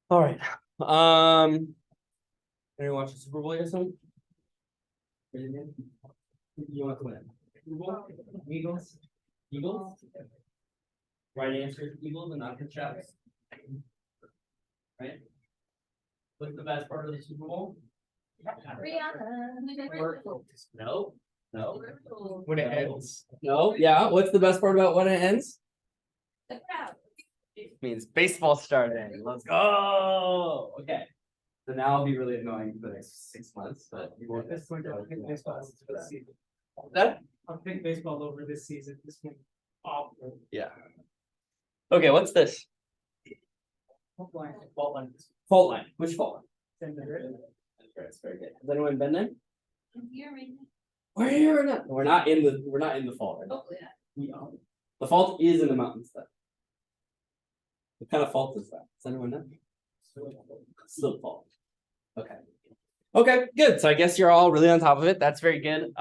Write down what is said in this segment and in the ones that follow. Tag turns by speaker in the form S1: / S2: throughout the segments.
S1: All right. Anyone watch the Super Bowl or something? You want to win? Super Bowl? Eagles? Eagles? Right answer is Eagles and not the Chaps. Right? What's the best part of the Super Bowl? No. No.
S2: When it ends.
S1: No. Yeah. What's the best part about when it ends?
S3: The crowd.
S1: It means baseball starting. Let's go. Okay. So now I'll be really annoying for the next 6 months, but you won't.
S2: This one, I'll pick baseball over this season.
S1: That?
S2: I'll pick baseball over this season. This one, awful.
S1: Yeah. Okay. What's this?
S2: Fault line. Fault line.
S1: Fault line. Which fault line?
S2: Send it in.
S1: That's very good. Has anyone been there?
S3: Here right now.
S1: We're here now. We're not in the fault right now.
S3: Oh, yeah.
S1: We are. The fault is in the mountains though. What kind of fault is that? Does anyone know? Slope fault. Okay. Okay, good. So I guess you're all really on top of it. That's very good.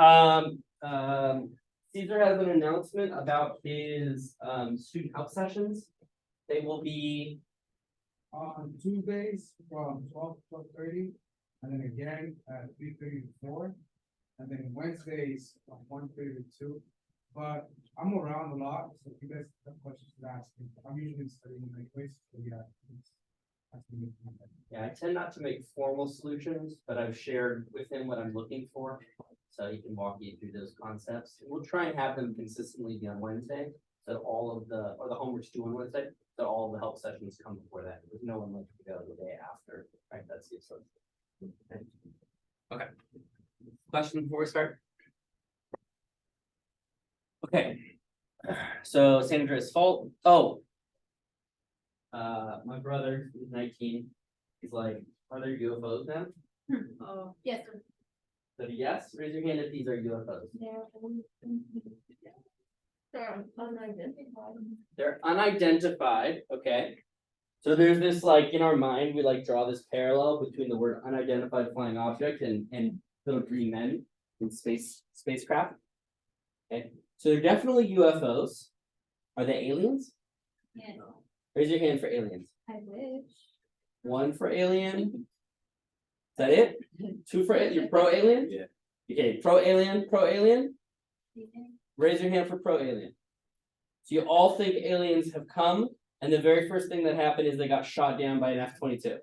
S1: Caesar has an announcement about his student help sessions. They will be
S4: on Tuesdays from 12 to 12:30, and then again at 3:30 to 4, and then Wednesdays from 1:30 to 2. But I'm around a lot, so if you guys have questions to ask me, I'm usually studying anyways, so yeah.
S1: I tend not to make formal solutions, but I've shared with him what I'm looking for. So he can walk you through those concepts. We'll try and have them consistently be on Wednesday. So all of the homework's due on Wednesday. So all of the help sessions come before that. There's no one like to go the day after. Right? That's the assumption. Okay. Question before we start? Okay. So San Andreas fault. Oh. My brother is 19. He's like, are there UFOs now?
S3: Oh, yes.
S1: So yes, raise your hand if these are UFOs.
S3: They're unidentified.
S1: They're unidentified, okay. So there's this like in our mind, we like draw this parallel between the word unidentified flying object and little green men in spacecraft. Okay, so they're definitely UFOs. Are they aliens?
S3: Yeah.
S1: Raise your hand for aliens.
S3: I wish.
S1: 1 for alien. Is that it? 2 for you're pro alien?
S2: Yeah.
S1: Okay, pro alien. Raise your hand for pro alien. So you all think aliens have come, and the very first thing that happened is they got shot down by an F-22.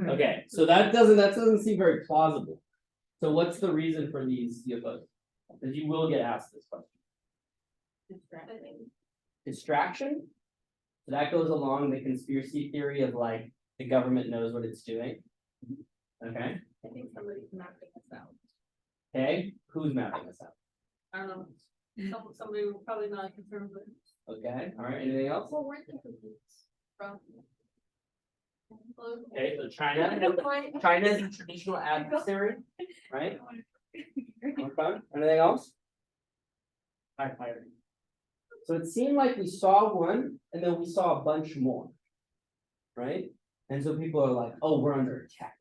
S1: Okay, so that doesn't seem very plausible. So what's the reason for these UFOs? Because you will get asked this question. Distraction. So that goes along the conspiracy theory of like the government knows what it's doing. Okay.
S3: I think somebody's mapping us out.
S1: Okay. Who's mapping this out?
S3: I don't know. Somebody will probably not confirm, but.
S1: Okay. All right. Anything else?
S3: Well, where's the from?
S1: Okay. So China is a traditional adversary, right? Okay. Anything else? So it seemed like we saw one, and then we saw a bunch more, right? And so people are like, "Oh, we're under attack,"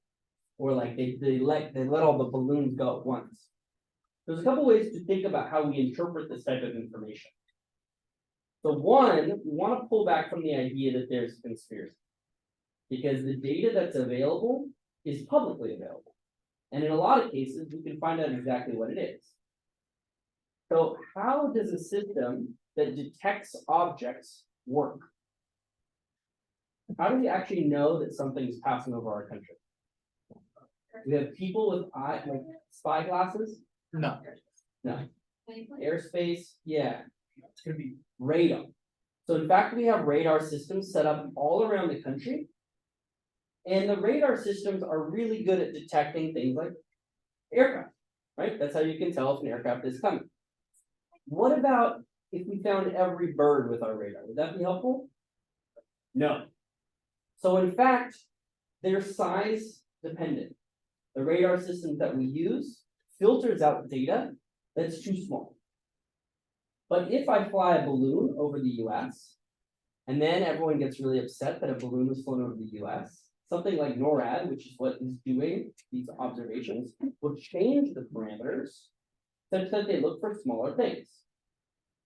S1: or like they let all the balloons go at once. There's a couple ways to think about how we interpret this type of information. So one, we want to pull back from the idea that there's conspiracy, because the data that's available is publicly available, and in a lot of cases, we can find out exactly what it is. So how does a system that detects objects work? How do we actually know that something's passing over our country? We have people with like spy glasses?
S2: No.
S1: No. Airspace? Yeah. It's gonna be radar. So in fact, we have radar systems set up all around the country. And the radar systems are really good at detecting things like aircraft, right? That's how you can tell if an aircraft is coming. What about if we found every bird with our radar? Would that be helpful? No. So in fact, they're size dependent. The radar systems that we use filters out data that's too small. But if I fly a balloon over the US, and then everyone gets really upset that a balloon was flown over the US, something like NORAD, which is what is doing these observations, will change the parameters such that they look for smaller things.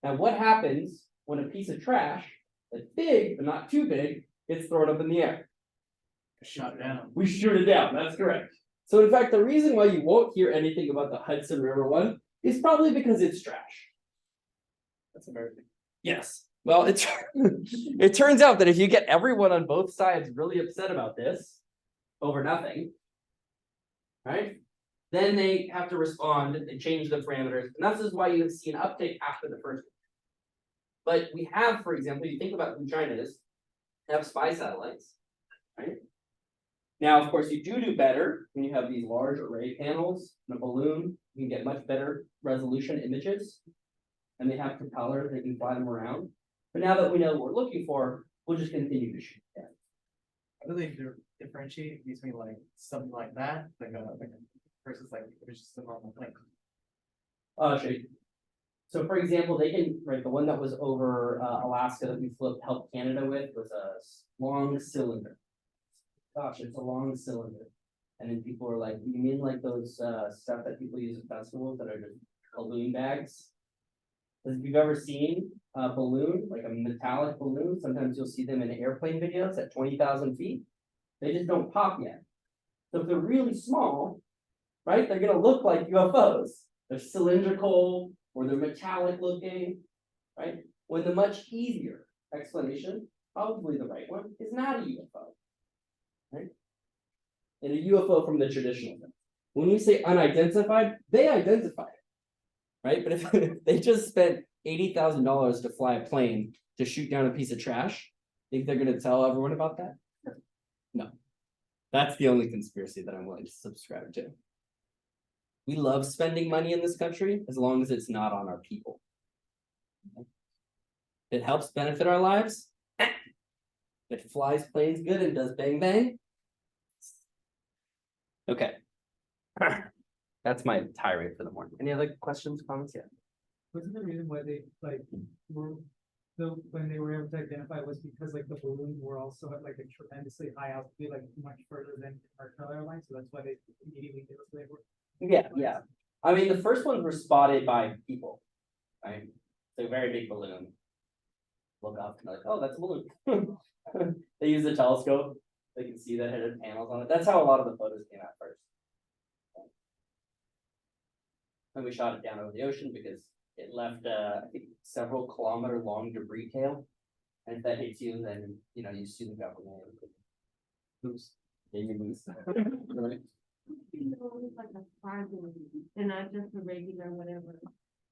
S1: Now, what happens when a piece of trash that's big, but not too big, gets thrown up in the air.
S2: Shut down.
S1: We shoot it down, that's correct. So in fact, the reason why you won't hear anything about the Hudson River one is probably because it's trash.
S2: That's American.
S1: Yes, well, it turns out that if you get everyone on both sides really upset about this over nothing, right? Then they have to respond, they change the parameters, and this is why you see an uptake after the first. But we have, for example, you think about who China is, have spy satellites, right? Now, of course, you do better when you have these large array panels and a balloon. You can get much better resolution images, and they have propellers. They can fly them around. But now that we know what we're looking for, we'll just continue to shoot them.
S2: How do they differentiate between like something like that, like versus like it was just a normal thing?
S1: I'll show you. So, for example, they can the one that was over Alaska that we helped Canada with was a long cylinder. Gosh, it's a long cylinder. And then people are like, you mean like those stuff that people use at festivals that are just balloon bags? Because if you've ever seen a balloon, like a metallic balloon, sometimes you'll see them in airplane videos at 20,000 feet. They just don't pop yet. So if they're really small, right, they're gonna look like UFOs. They're cylindrical or they're metallic looking, right? When the much easier explanation, probably the right one, is not a UFO. Right? And a UFO from the traditional sense. When you say unidentified, they identify it, right? But if they just spent $80,000 to fly a plane to shoot down a piece of trash, think they're going to tell everyone about that? No. That's the only conspiracy that I'm willing to subscribe to. We love spending money in this country as long as it's not on our people. It helps benefit our lives. It flies planes good and does bang bang. Okay. That's my tirade for the morning. Any other questions, comments? Yeah.
S2: Wasn't the reason why they like were when they were able to identify was because like the balloons were also at like a tremendously high altitude, like much further than commercial airlines, so that's why they immediately did what they were.
S1: Yeah. I mean, the first ones were spotted by people, right? It's a very big balloon. Look up and like, oh, that's a balloon. They use a telescope. They can see that it had panels on it. That's how a lot of the photos came out first. And we shot it down over the ocean because it left I think several kilometer long debris tail. And if that hits you, then you sue the government. Oops. Yeah, you lose. Right.
S3: It's like a spy balloon, and not just a regular whatever.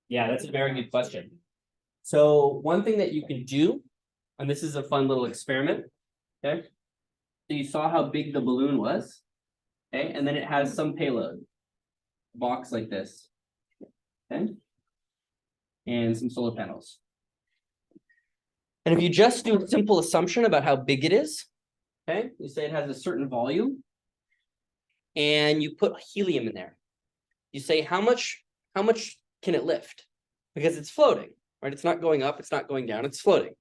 S1: Yeah, that's a very good question. So one thing that you can do, and this is a fun little experiment, okay? So you saw how big the balloon was, okay? And then it has some payload, a box like this, okay? And some solar panels. And if you just do a simple assumption about how big it is, okay? You say it has a certain volume, and you put helium in there. You say how much can it lift? Because it's floating, right? It's not going up, it's not going down, it's floating.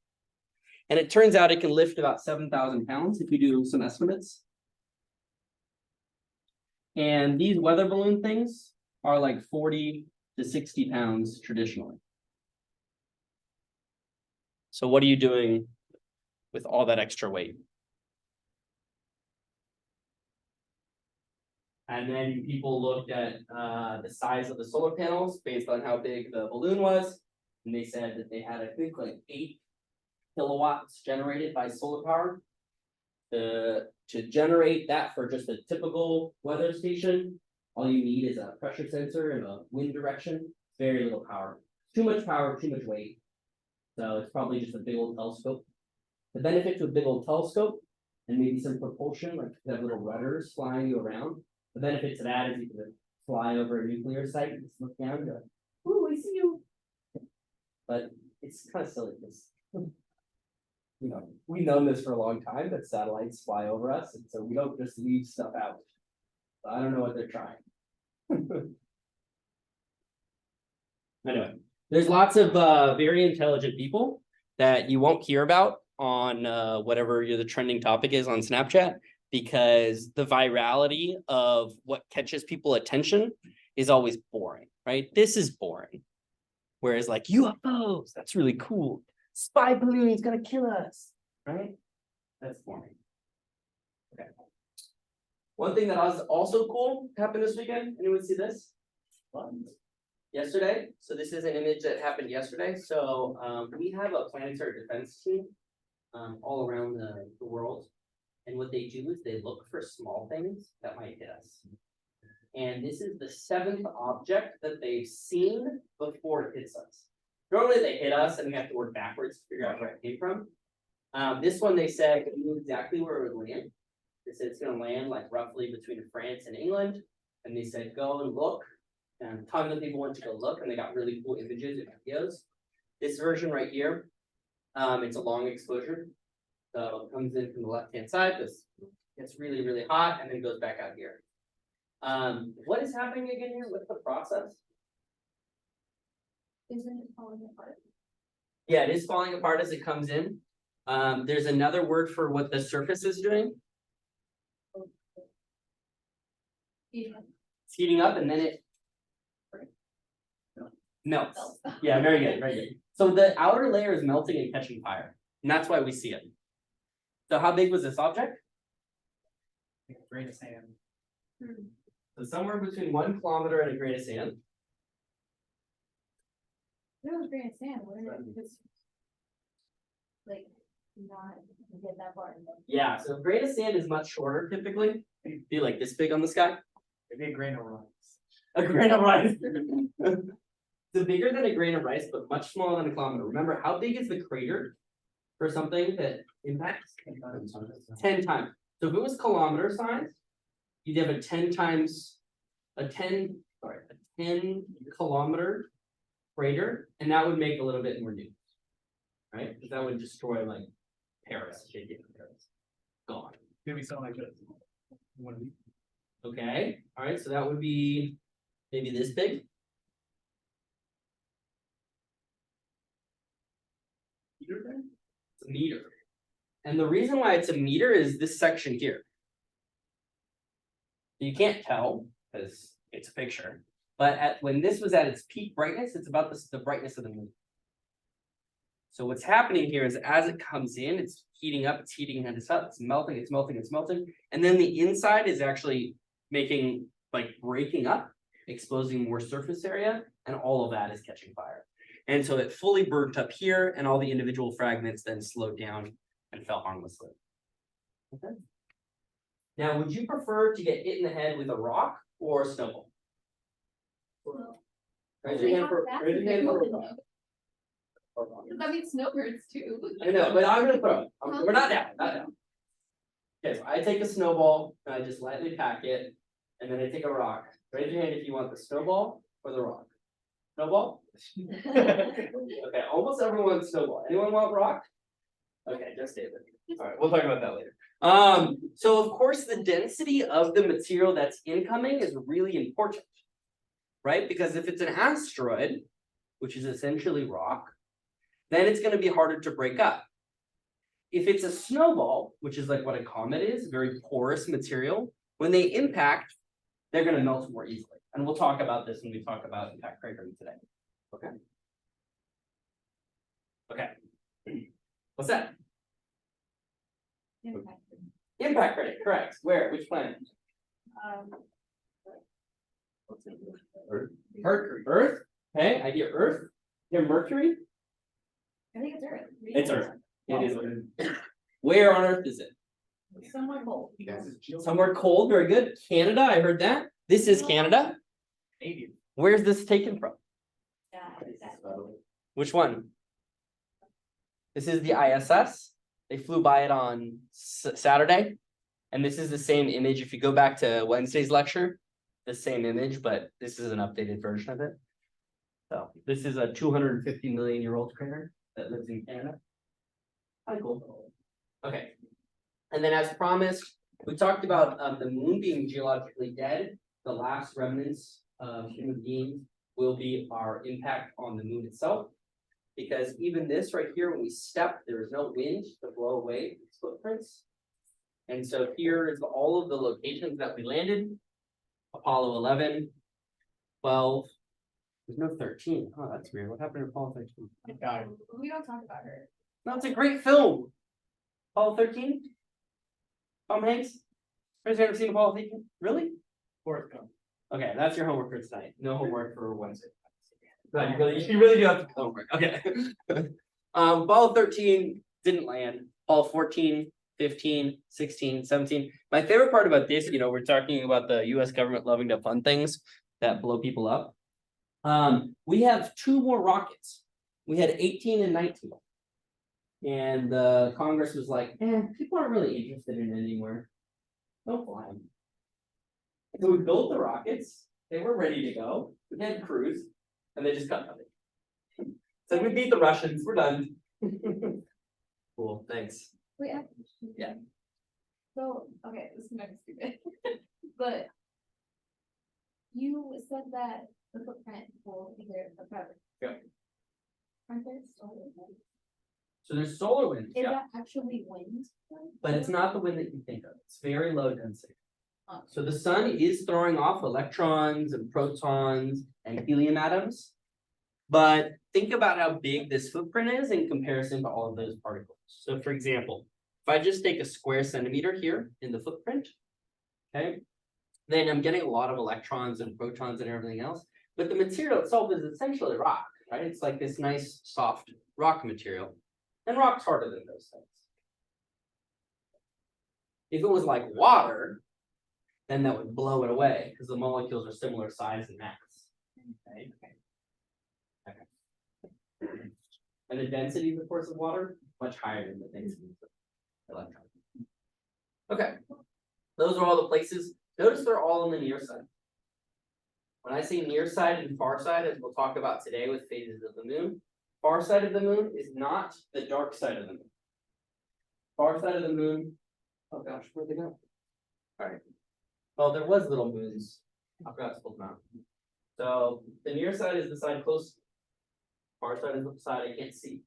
S1: And it turns out it can lift about 7,000 pounds if you do some estimates. And these weather balloon things are like 40 to 60 pounds traditionally. So what are you doing with all that extra weight? And then people looked at the size of the solar panels based on how big the balloon was. And they said that they had, I think, like 8 kilowatts generated by solar power. To generate that for just a typical weather station, all you need is a pressure sensor and a wind direction. Very little power. Too much power, too much weight. So it's probably just a big old telescope. The benefit to a big old telescope and maybe some propulsion, like you have little rudders flying you around. The benefit to that is you can fly over a nuclear site and just look down and go, "Ooh, I see you." But it's kind of silly because we've known this for a long time that satellites fly over us, and so we don't just leave stuff out. So I don't know what they're trying. Anyway, there's lots of very intelligent people that you won't hear about on whatever the trending topic is on Snapchat, because the virality of what catches people attention is always boring, right? This is boring. Whereas like UFOs, that's really cool. spy balloon, he's gonna kill us, right? That's forming. Okay. One thing that was also cool happened this weekend, anyone see this? What? Yesterday, so this is an image that happened yesterday, so we have a planetary defense team all around the world. And what they do is they look for small things that might hit us. And this is the 7th object that they've seen before it hits us. Normally they hit us and we have to work backwards to figure out where it came from. This one they said it knew exactly where it would land. They said it's gonna land like roughly between France and England. And they said, go and look. And tons of people went to go look and they got really cool images and videos. This version right here, it's a long exposure. So it comes in from the left-hand side, this gets really, really hot and then goes back out here. What is happening again here? What's the process?
S3: Isn't it falling apart?
S1: Yeah, it is falling apart as it comes in. There's another word for what the surface is doing.
S3: Yeah.
S1: It's heating up and then it melts. Yeah, very good, very good. So the outer layer is melting and catching fire, and that's why we see it. So how big was this object?
S2: Grain of sand.
S1: So somewhere between 1 kilometer and a grain of sand.
S3: It was grain of sand, wouldn't it? Because, like, not get that far.
S1: Yeah, so a grain of sand is much shorter typically. It'd be like this big on the sky.
S2: Maybe a grain of rice.
S1: A grain of rice. So bigger than a grain of rice, but much smaller than a kilometer. Remember, how big is the crater for something that impacts? 10 times. So if it was kilometer size, you'd have a 10 kilometer crater, and that would make a little bit more news. Right? Because that would destroy like Paris. Gone.
S2: Maybe something like this. One of these.
S1: Okay, all right, so that would be maybe this big. It's a meter. And the reason why it's a meter is this section here. You can't tell because it's a picture, but when this was at its peak brightness, it's about the brightness of the moon. So what's happening here is as it comes in, it's heating up, it's melting, and then the inside is actually making, like, breaking up, exposing more surface area, and all of that is catching fire. And so it fully burnt up here, and all the individual fragments then slowed down and fell harmlessly. Okay. Now, would you prefer to get hit in the head with a rock or a snowball? Raise your hand for a rock.
S3: That means snowbirds too.
S1: I know, but I'm gonna throw it. We're not down, not down. Okay, so I take a snowball and I just lightly pack it, and then I take a rock. Raise your hand if you want the snowball or the rock. Snowball? Okay, almost everyone wants snowball. Anyone want rock? Okay, just David. All right, we'll talk about that later. So of course, the density of the material that's incoming is really important, right? Because if it's an asteroid, which is essentially rock, then it's going to be harder to break up. If it's a snowball, which is like what a comet is, very porous material, when they impact, they're going to melt more easily. And we'll talk about this when we talk about impact cratering today. Okay. Okay. What's that?
S3: Impact.
S1: Impact crater, correct. Where? Which planet?
S2: Earth.
S1: Mercury. Earth? Okay, I hear Earth. You hear Mercury?
S3: I think it's Earth.
S1: It's Earth. It is Earth. Where on Earth is it?
S3: Somewhere cold.
S1: Somewhere cold, very good. Canada, I heard that. This is Canada.
S2: Canadian.
S1: Where's this taken from? Which one? This is the ISS. They flew by it on Saturday. And this is the same image. If you go back to Wednesday's lecture, the same image, but this is an updated version of it. So this is a 250 million year old crater that lives in Canada. Kind of cool. Okay. And then as promised, we talked about the moon being geologically dead. The last remnants of human beings will be our impact on the moon itself. Because even this right here, when we step, there is no wind to blow away its footprints. And so here is all of the locations that we landed. Apollo 11, 12, There's no 13. Oh, that's weird. What happened to Apollo 13?
S3: Got it. We don't talk about her.
S1: That's a great film. Apollo 13? Tom Hanks? Has ever seen Apollo 13? Really?
S4: Fourth come.
S1: Okay, that's your homework for tonight. No homework for Wednesday. No, you really do have to do homework. Okay. Apollo 13 didn't land. Apollo 14, 15, 16, 17. My favorite part about this, we're talking about the US government loving to fund things that blow people up. We have 2 more rockets. We had 18 and 19. And the Congress was like, people aren't really interested in it anymore. Don't fly them. So we built the rockets, they were ready to go, we had crews, and they just got nothing. So we beat the Russians, we're done. Cool, thanks.
S3: Wait,
S1: Yeah.
S3: So, okay, this is maybe stupid, but you said that the footprint will be there forever.
S1: Yeah.
S3: Aren't there solar winds?
S1: So there's solar winds,
S3: Is
S1: yeah,
S3: that actually wind?
S1: but it's not the wind that you think of, it's very low density.
S3: Oh.
S1: So the sun is throwing off electrons and protons and helium atoms. But think about how big this footprint is in comparison to all of those particles. So for example, if I just take a square centimeter here in the footprint, okay, then I'm getting a lot of electrons and protons and everything else. But the material itself is essentially rock, right? It's like this nice soft rock material. And rock's harder than those things. If it was like water, then that would blow it away because the molecules are similar size and mass. Okay. And the density, of course, of water much higher than the density of electrons. Okay, those are all the places. Notice they're all on the near side. When I say near side and far side, as we'll talk about today with phases of the moon, far side of the moon is not the dark side of the moon. Far side of the moon. Oh gosh, where'd they go? All right. Well, there was little moons. I forgot to pull them out. So the near side is the side close. Far side is the side I can't see.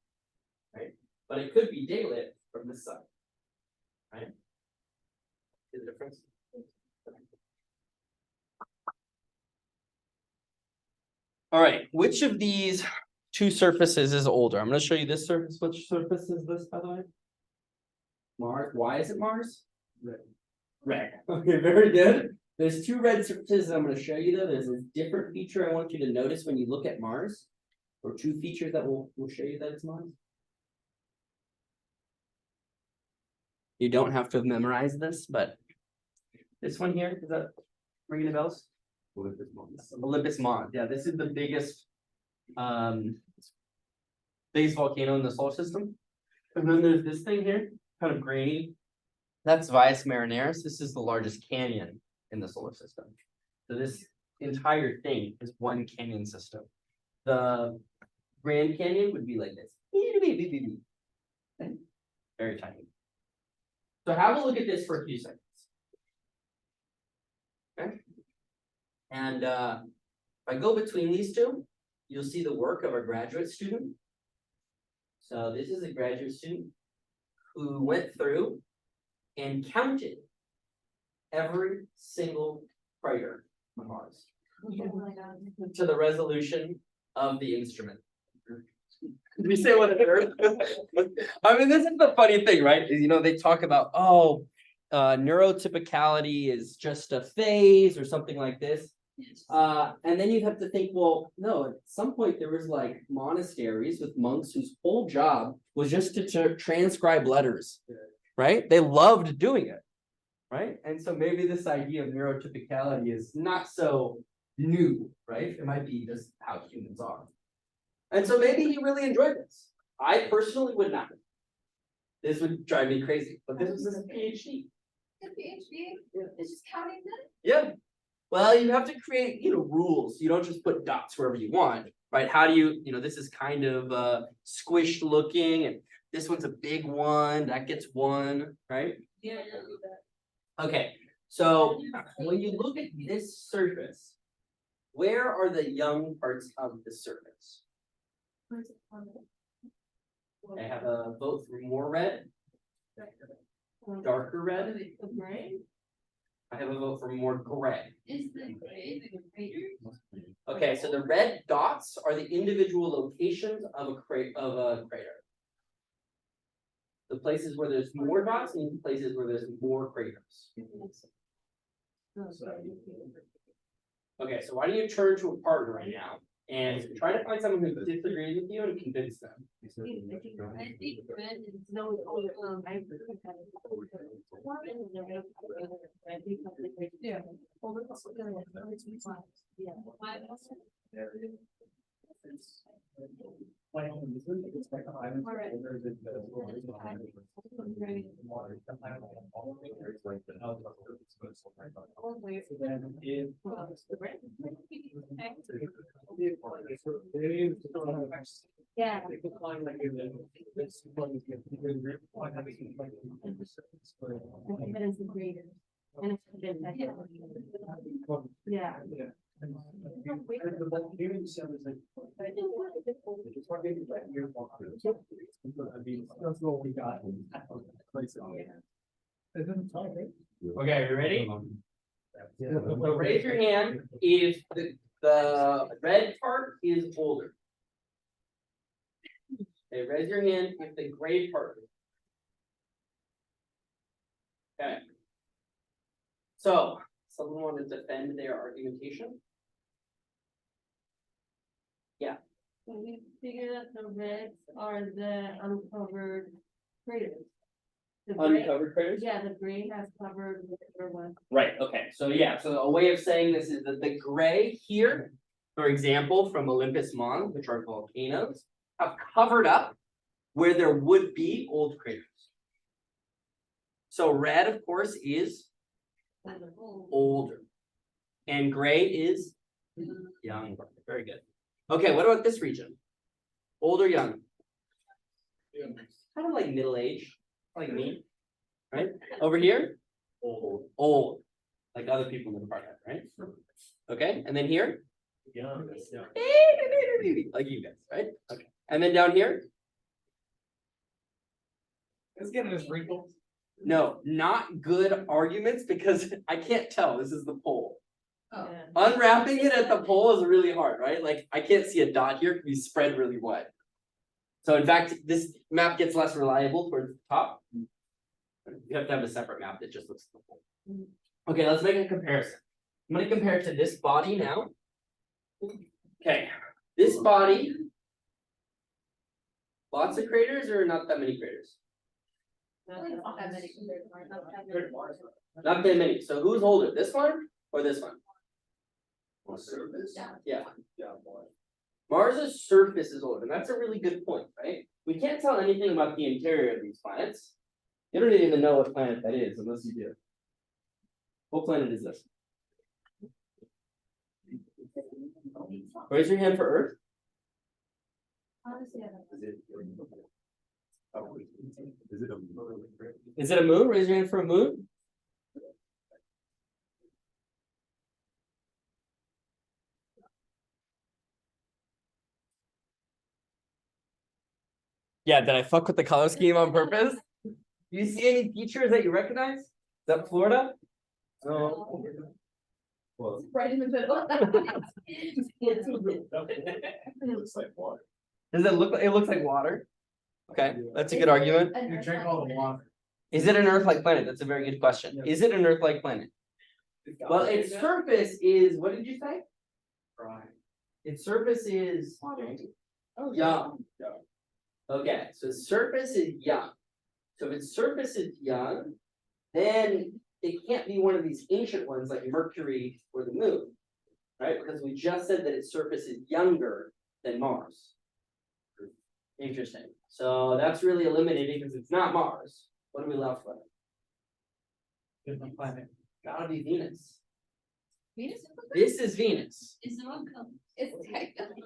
S1: Right? But it could be daylit from this side. Right? See the difference? All right, which of these 2 surfaces is older? I'm going to show you this surface. Which surface is this, by the way? Mars. Why is it Mars? Red. Red. Okay, very good. There's 2 red surfaces I'm going to show you though. There's a different feature I want you to notice when you look at Mars, or 2 features that will show you that it's Mars. You don't have to have memorized this, but this one here, is that ringing the bells? Olympus Mons. Olympus Mons. Yeah, this is the biggest volcano in the solar system. And then there's this thing here, kind of grainy. That's Valles Marineris. This is the largest canyon in the solar system. So this entire thing is one canyon system. The Grand Canyon would be like this. Very tiny. So have a look at this for a few seconds. Okay. And if I go between these 2, you'll see the work of a graduate student. So this is a graduate student who went through and counted every single crater on Mars to the resolution of the instrument. Did we say what it is? I mean, this is the funny thing, right? They talk about, neurotypicality is just a phase or something like this. And then you have to think, well, no, at some point there was like monasteries with monks whose whole job was just to transcribe letters, right? They loved doing it, right? And so maybe this idea of neurotypicality is not so new, right? It might be just how humans are. And so maybe he really enjoyed this. I personally would not. This would drive me crazy, but this was his PhD.
S3: The PhD, it's just counting them.
S1: Yeah. Well, you have to create, rules. You don't just put dots wherever you want, right? How do you, this is kind of squished looking, and this one's a big one, that gets 1, right?
S3: Yeah, yeah, do that.
S1: Okay, so when you look at this surface, where are the young parts of the surface? I have a vote for more red, darker red.
S3: Right?
S1: I have a vote for more gray.
S3: Is the gray the greater?
S1: Okay, so the red dots are the individual locations of a crater. The places where there's more dots mean places where there's more craters. Okay, so why don't you turn to a partner right now and try to find someone who disagrees with you and convince them.
S3: I think red is no, yeah. Yeah. Evidence is greater. And it's been that. Yeah.
S2: That's what we got.
S1: Okay, you ready? So raise your hand if the red part is older. Okay, raise your hand if the gray part. Okay. So, someone want to defend their argumentation? Yeah.
S3: So we figured that the reds are the uncovered craters. The gray,
S1: Uncovered craters?
S3: yeah, the gray has covered the other one.
S1: Right, okay, so yeah, so a way of saying this is that the gray here, for example, from Olympus Mons, which are volcanoes, have covered up where there would be old craters. So red, of course, is older. And gray is younger. Very good. Okay, what about this region? Old or young? Kind of like middle age, like me, right? Over here? Old. Old, like other people in the department, right? Okay, and then here? Young. Like you guys, right? Okay, and then down here?
S2: It's getting this wrinkle.
S1: No, not good arguments because I can't tell. This is the poll.
S3: Oh.
S1: Unwrapping it at the pole is really hard, right? Like I can't see a dot here because we spread really wide. So in fact, this map gets less reliable towards the top. You have to have a separate map that just looks at the pole. Okay, let's make a comparison. I'm going to compare it to this body now. Okay, this body. Lots of craters or not that many craters?
S3: Not that many.
S1: Not that many. So who's older, this one or this one?
S4: Surface?
S1: Yeah. Mars's surface is older, and that's a really good point, right? We can't tell anything about the interior of these planets. You don't even know what planet that is unless you do. What planet is this? Raise your hand for Earth.
S3: Honestly, I don't know.
S1: Is it a moon? Raise your hand for a moon. Yeah, did I fuck with the color scheme on purpose? Do you see any features that you recognize? Is that Florida? Oh. Well,
S3: Right in the middle.
S4: Looks like water.
S1: does it look like it looks like water? Okay, that's a good argument.
S4: You drink all the water.
S1: Is it an Earth-like planet? That's a very good question. Is it an Earth-like planet? Well, its surface is, what did you say?
S4: Dry.
S1: Its surface is young. Okay, so its surface is young. So if its surface is young, then it can't be one of these ancient ones like Mercury or the Moon, right? Because we just said that its surface is younger than Mars. Interesting. So that's really eliminated because it's not Mars. What are we left with?
S2: Different planet.
S1: Gotta be Venus.
S3: Venus
S1: This is Venus.
S3: is the wrong color. It's technically.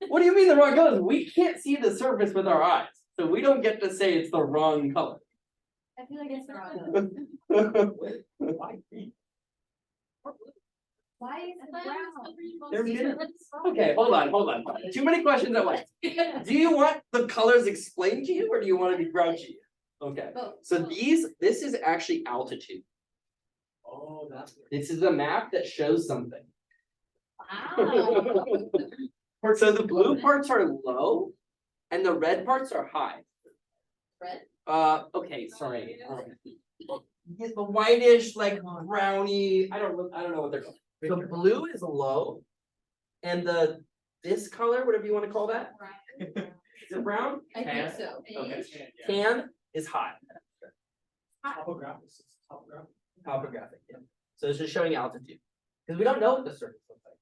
S1: What do you mean the wrong color? We can't see the surface with our eyes, so we don't get to say it's the wrong color.
S3: I feel like it's the wrong color. Why is it brown?
S1: They're Okay, hold on. Too many questions at once. Do you want the colors explained to you or do you want to be grouchy? Okay,
S3: Both.
S1: so this is actually altitude. Oh, this is a map that shows something.
S3: Wow.
S1: So the blue parts are low and the red parts are high.
S3: Red?
S1: Okay, sorry. Get the whitish, like browny, I don't know what they're called. So blue is low. And this color, whatever you want to call that, is it brown?
S3: I think so.
S1: Okay. Tan is high.
S2: Topographic.
S1: Topographic, yeah. So it's just showing altitude. Because we don't know what the surface looks like.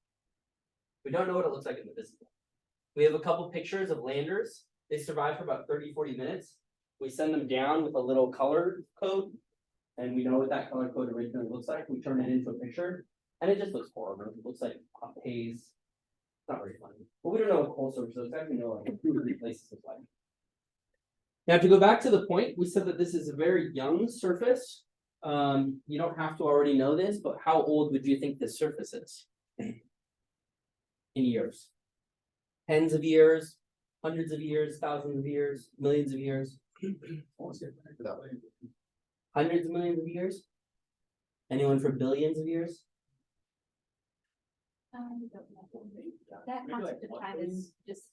S1: We don't know what it looks like in the visible. We have a couple pictures of landers. They survive for about 30-40 minutes. We send them down with a little color code. And we know what that color code originally looks like. We turn it into a picture. And it just looks horrible. It looks like a haze. It's not very funny. But we don't know what coal surface looks like. We know like what places look like. Now to go back to the point, we said that this is a very young surface. You don't have to already know this, but how old would you think this surface is? In years. Tens of years, hundreds of years, thousands of years, millions of years. Hundreds of millions of years? Anyone for billions of years?
S3: That concept of time is just.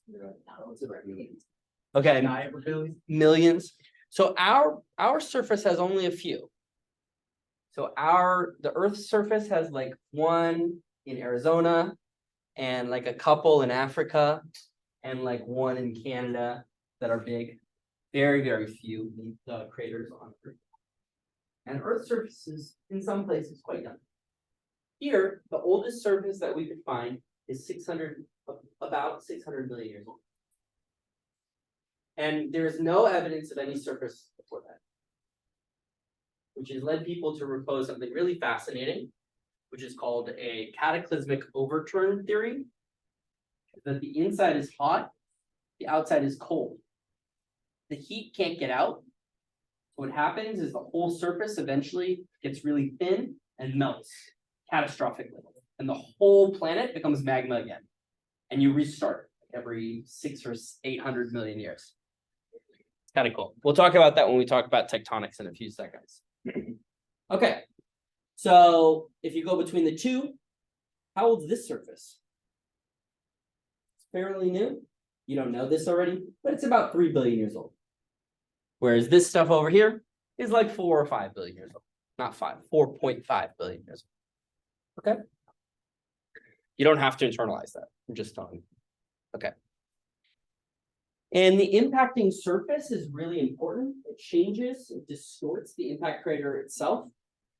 S1: Okay, millions. So our surface has only a few. So the Earth's surface has like one in Arizona and like a couple in Africa and like one in Canada that are big. Very, very few craters on Earth. And Earth's surface is in some places quite young. Here, the oldest surface that we could find is about 600 million years old. And there is no evidence of any surface before that. Which has led people to propose something really fascinating, which is called a cataclysmic overturn theory. That the inside is hot, the outside is cold. The heat can't get out. What happens is the whole surface eventually gets really thin and melts catastrophically. And the whole planet becomes magma again. And you restart every 600 or 800 million years. It's kind of cool. We'll talk about that when we talk about tectonics in a few seconds. Okay. So if you go between the two, how old is this surface? It's fairly new. You don't know this already, but it's about 3 billion years old. Whereas this stuff over here is like 4 or 5 billion years old. Not 5, 4.5 billion years old. Okay. You don't have to internalize that. I'm just telling you. Okay. And the impacting surface is really important. It changes, it distorts the impact crater itself.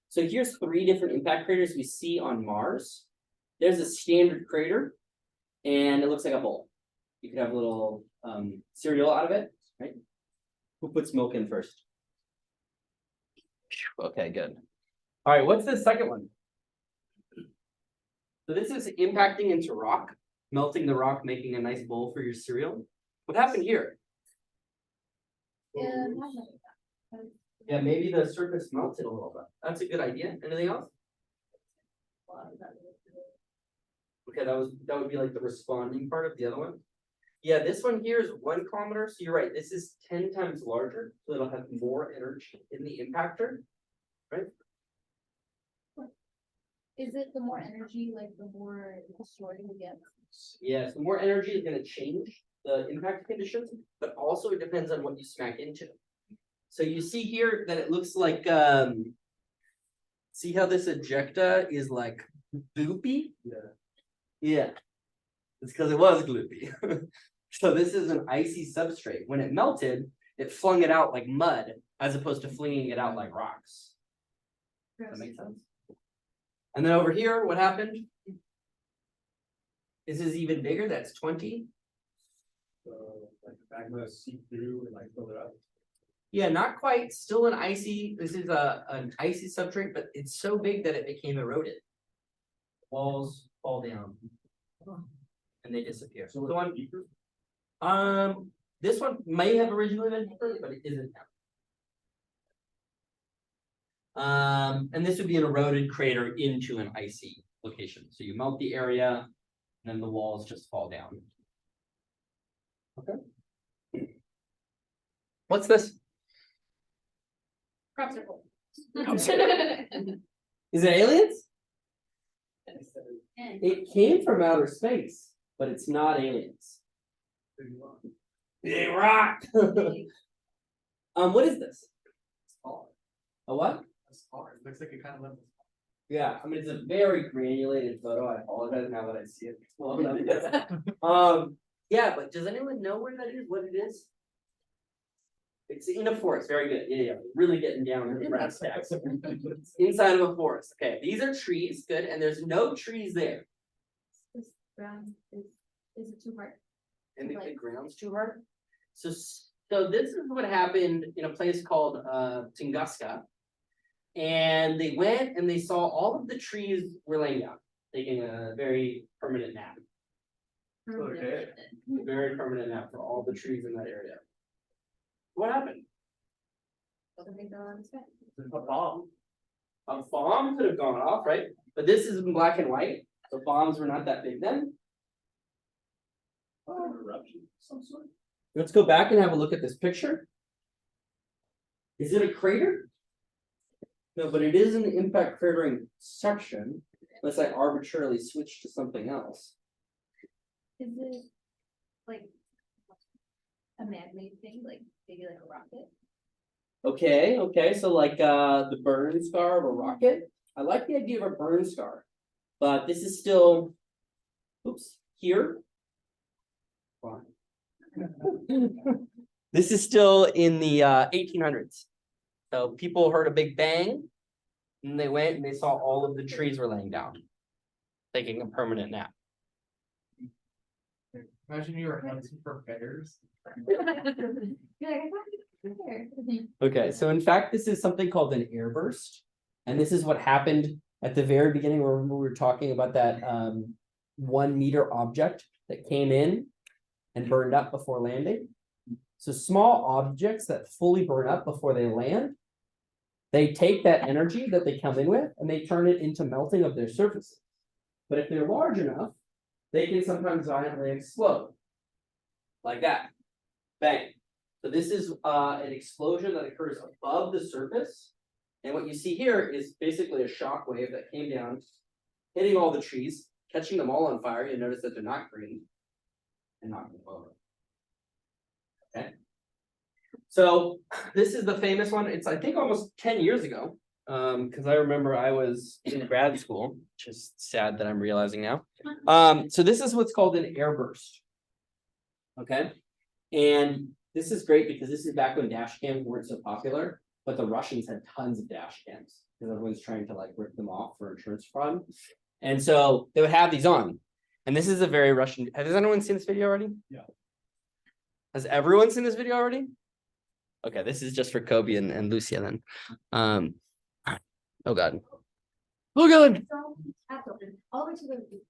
S1: So here's 3 different impact craters we see on Mars. There's a standard crater, and it looks like a bowl. You could have a little cereal out of it, right? Who put smoke in first? Okay, good. All right, what's the second one? So this is impacting into rock, melting the rock, making a nice bowl for your cereal. What happened here? Yeah, maybe the surface melted a little bit. That's a good idea. Anything else? Okay, that would be like the responding part of the other one. Yeah, this one here is 1 kilometer. So you're right. This is 10 times larger, so it'll have more energy in the impactor, right?
S3: Is it the more energy, like the more destroyed we get?
S1: Yeah, so more energy is going to change the impact conditions, but also it depends on what you smack into. So you see here that it looks like, see how this ejecta is like gloopy? Yeah. It's because it was gloopy. So this is an icy substrate. When it melted, it flung it out like mud, as opposed to flinging it out like rocks. Does that make sense? And then over here, what happened? This is even bigger, that's 20.
S5: Like magma seep through and like fill it up.
S1: Yeah, not quite, still an icy, this is an icy substrate, but it's so big that it became eroded. Walls fall down. And they disappear.
S5: So
S1: the one,
S5: deeper?
S1: this one may have originally been deeper, but it isn't now. And this would be an eroded crater into an icy location. So you melt the area, and then the walls just fall down. Okay. What's this?
S3: Crop circle.
S1: Is it aliens?
S3: And
S1: It came from outer space, but it's not aliens. Big rock. What is this? A what?
S5: Looks like it kind of levels.
S1: Yeah, I mean, it's a very granulated photo. I apologize now that I see it. Yeah, but does anyone know where that is? What it is? It's in a forest. Very good. Yeah, yeah. Really getting down to the brass tacks. Inside of a forest. Okay, these are trees. Good, and there's no trees there.
S3: this ground is it too hard?
S1: And the ground's too hard. So this is what happened in a place called Tunguska. And they went and they saw all of the trees were laying down, taking a very permanent nap.
S5: Okay.
S1: A very permanent nap for all the trees in that area. What happened?
S3: Something going on the sky.
S1: A bomb. A bomb could have gone off, right? But this is in black and white, so bombs were not that big then.
S5: Eruption of some sort.
S1: Let's go back and have a look at this picture. Is it a crater? No, but it is an impact cratering section, unless I arbitrarily switch to something else.
S3: Is it like a man-made thing, like maybe like a rocket?
S1: Okay, so like the burn scar of a rocket. I like the idea of a burn scar, but this is still, oops, here. Fine. This is still in the 1800s. So people heard a big bang, and they went and they saw all of the trees were laying down, taking a permanent nap.
S5: Imagine you were hunting for bears.
S3: You're like, I thought you were there.
S1: Okay, so in fact, this is something called an airburst. And this is what happened at the very beginning where we were talking about that 1 meter object that came in and burned up before landing. So small objects that fully burn up before they land, they take that energy that they come in with and they turn it into melting of their surfaces. But if they're large enough, they can sometimes violently explode. Like that. Bang. So this is an explosion that occurs above the surface. And what you see here is basically a shock wave that came down, hitting all the trees, catching them all on fire. You notice that they're not green and knocking them over. Okay. So this is the famous one. It's, I think, almost 10 years ago. Because I remember I was in grad school, which is sad that I'm realizing now. So this is what's called an airburst. Okay. And this is great because this is back when dash cams weren't so popular, but the Russians had tons of dash cams because everyone's trying to like rip them off for insurance fraud. And so they would have these on. And this is a very Russian. Has anyone seen this video already?
S5: Yeah.
S1: Has everyone seen this video already? Okay, this is just for Kobe and Lucia then. Oh God. Oh God.
S3: So, that's open, all the way to the.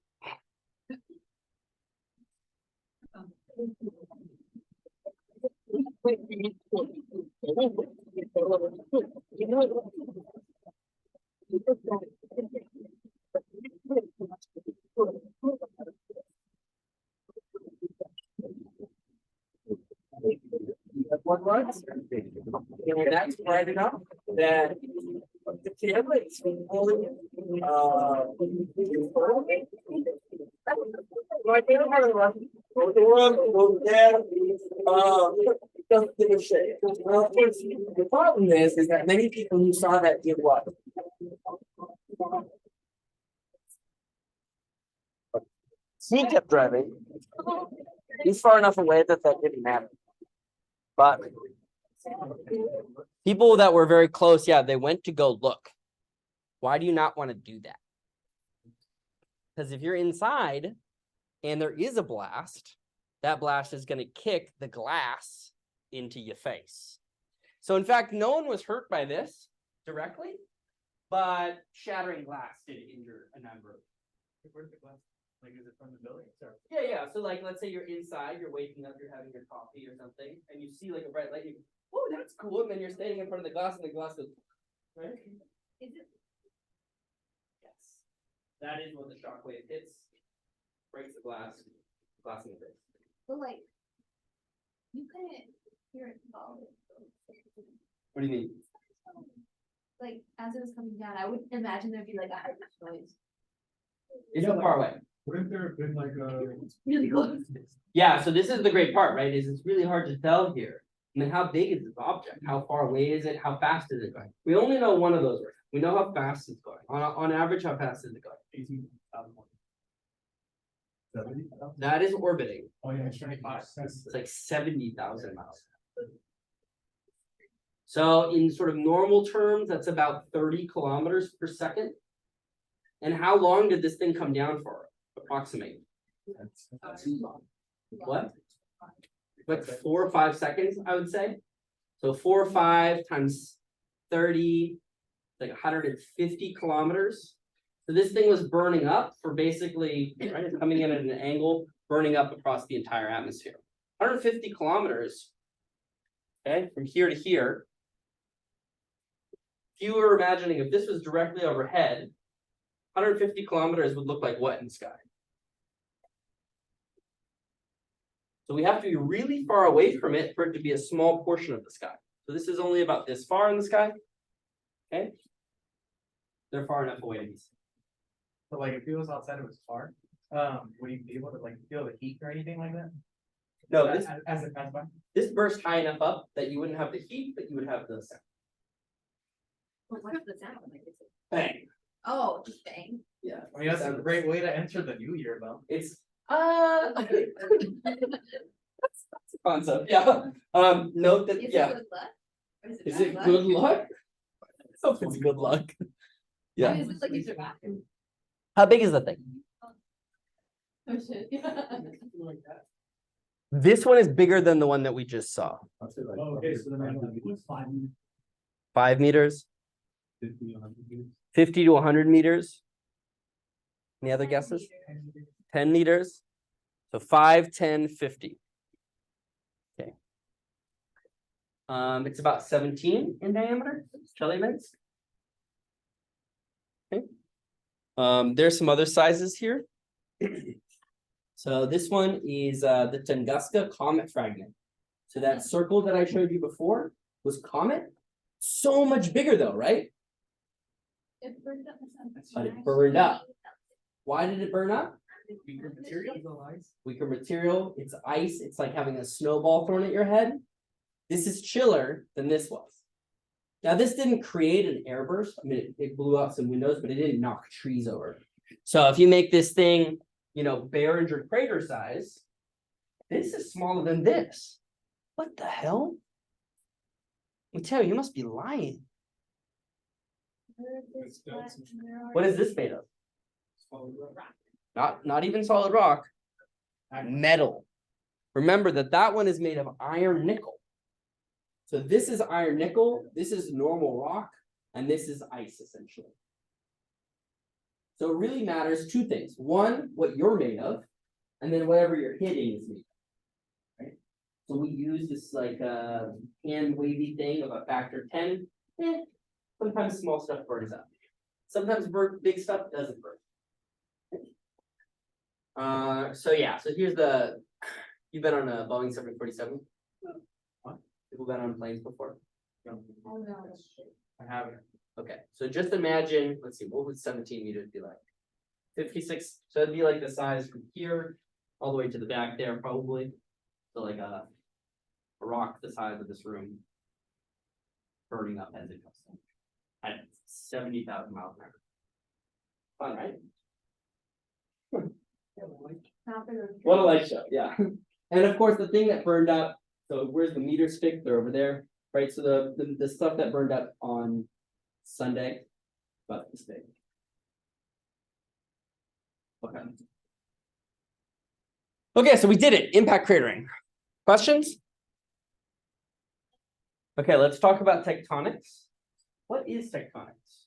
S1: One month. And that's right enough that the camera is fully doesn't give a shit. Well, of course, the problem is that many people who saw that did what? He kept driving. He's far enough away that didn't matter. But people that were very close, yeah, they went to go look. Why do you not want to do that? Because if you're inside and there is a blast, that blast is going to kick the glass into your face. So in fact, no one was hurt by this directly, but shattering glass did injure a number of.
S5: Where's the glass? Like, is it from the building? Sorry.
S1: Yeah. So like, let's say you're inside, you're waking up, you're having your coffee or something, and you see like a bright light, you, oh, that's cool. And then you're standing in front of the glass and the glass goes, right?
S3: Is it,
S1: Yes. That is when the shock wave hits, breaks the glass in the face.
S3: but like, you couldn't hear it fall.
S1: What do you mean?
S3: like, as it was coming down, I would imagine there'd be like a high pitched noise.
S1: Is it far away?
S5: Wouldn't there have been like a?
S3: Really close.
S1: Yeah, so this is the great part, right? Is it's really hard to tell here. I mean, how big is this object? How far away is it? How fast is it going? We only know one of those. Right? We know how fast it's going. On average, how fast is it going?
S5: 18,000. 70?
S1: That is orbiting.
S5: Oh, yeah, it's 25.
S1: It's like 70,000 miles. So in sort of normal terms, that's about 30 kilometers per second. And how long did this thing come down for? Approximate. Too long. What? Like 4 or 5 seconds, I would say. So 4 or 5 times 30, like 150 kilometers. So this thing was burning up for basically, right, it's coming in at an angle, burning up across the entire atmosphere. 150 kilometers, okay, from here to here. If you were imagining if this was directly overhead, 150 kilometers would look like what in the sky? So we have to be really far away from it for it to be a small portion of the sky. So this is only about this far in the sky. Okay. They're far enough away to be seen.
S6: But like if it was outside, it was far. Would you be able to like feel the heat or anything like that?
S1: No, this
S6: As it passed by?
S1: this burst high enough up that you wouldn't have the heat, but you would have the sound.
S3: Well, what's the sound like? Is it-
S1: Bang.
S3: Oh, just bang.
S1: Yeah.
S6: I mean, that's a great way to enter the new year though.
S1: It's that's a concept, yeah. Note that,
S3: Is it
S1: yeah.
S3: good luck? Or
S1: Is it
S3: bad
S1: good
S3: luck?
S1: luck? I hope it's good luck.
S3: I
S1: Yeah.
S3: mean, is this like you survive?
S1: How big is the thing?
S3: Oh shit, yeah.
S1: This one is bigger than the one that we just saw.
S5: I'd say like.
S6: Oh, okay, so then I know it's
S1: 5 meters,
S5: 50, 100 meters.
S1: 50 to 100 meters. Any other guesses? 10 meters. So 5, 10, 50. Okay. It's about 17 in diameter, Kelly minutes. Okay. There's some other sizes here. So this one is the Tunguska comet fragment. So that circle that I showed you before was comet. So much bigger though, right?
S3: It burned up the sun.
S1: But it burned up. Why did it burn up?
S6: weaker material.
S1: Weaker material, it's ice, it's like having a snowball thrown at your head. This is chiller than this was. Now, this didn't create an airburst. I mean, it blew out some windows, but it didn't knock trees over. So if you make this thing, you know, Behringer crater size, this is smaller than this. What the hell? Mateo, you must be lying. What is this made of? Not even solid rock. Metal. Remember that one is made of iron nickel. So this is iron nickel, this is normal rock, and this is ice essentially. So it really matters 2 things. One, what you're made of, and then whatever you're hitting is made of. Right? So we use this like hand wavy thing of a factor of 10. Sometimes small stuff burns up. Sometimes big stuff doesn't burn. So yeah, so here's the, you've been on a Boeing 747? What? People been on planes before?
S3: Oh, no.
S6: I haven't.
S1: Okay, so just imagine, let's see, what would 17 meters be like? 56, so it'd be like the size from here all the way to the back there probably. So like a rock the size of this room burning up as it comes down at 70,000 miles an hour. Fun, right? What a light show, yeah. And of course, the thing that burned up, so where's the meter stick? They're over there, right? So the stuff that burned up on Sunday, about this big. Okay. Okay, so we did it, impact cratering. Questions? Okay, let's talk about tectonics. What is tectonics?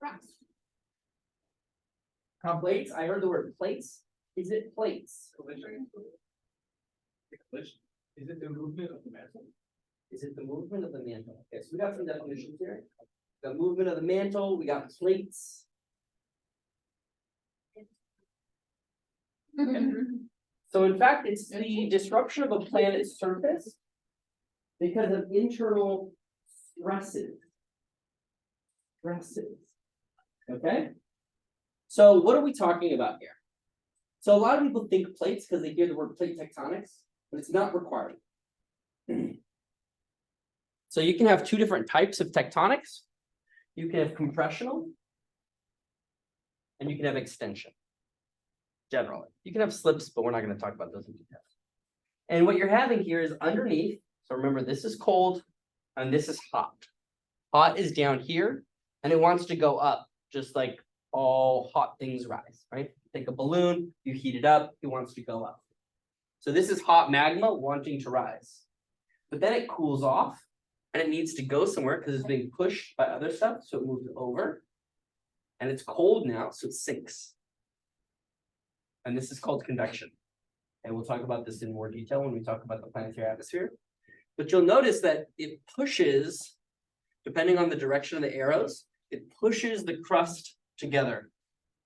S3: Rocks.
S1: Plates, I heard the word plates. Is it plates?
S5: Is it the movement of the mantle?
S1: Is it the movement of the mantle? Okay, so we got some definitions here. The movement of the mantle, we got plates. So in fact, it's the disruption of a planet's surface Because of internal stresses. Okay? So what are we talking about here? So a lot of people think plates because they hear the word plate tectonics, but it's not required. So you can have two different types of tectonics. You can have compressional, and you can have extension. Generally, you can have slips, but we're not going to talk about those in detail. And what you're having here is underneath. So remember, this is cold, and this is hot. Hot is down here, and it wants to go up, just like all hot things rise, right? Take a balloon, you heat it up, it wants to go up. So this is hot magma wanting to rise. But then it cools off, and it needs to go somewhere because it's being pushed by other stuff, so it moves over. And it's cold now, so it sinks. And this is called convection. And we'll talk about this in more detail when we talk about the planetary atmosphere. But you'll notice that it pushes, depending on the direction of the arrows, it pushes the crust together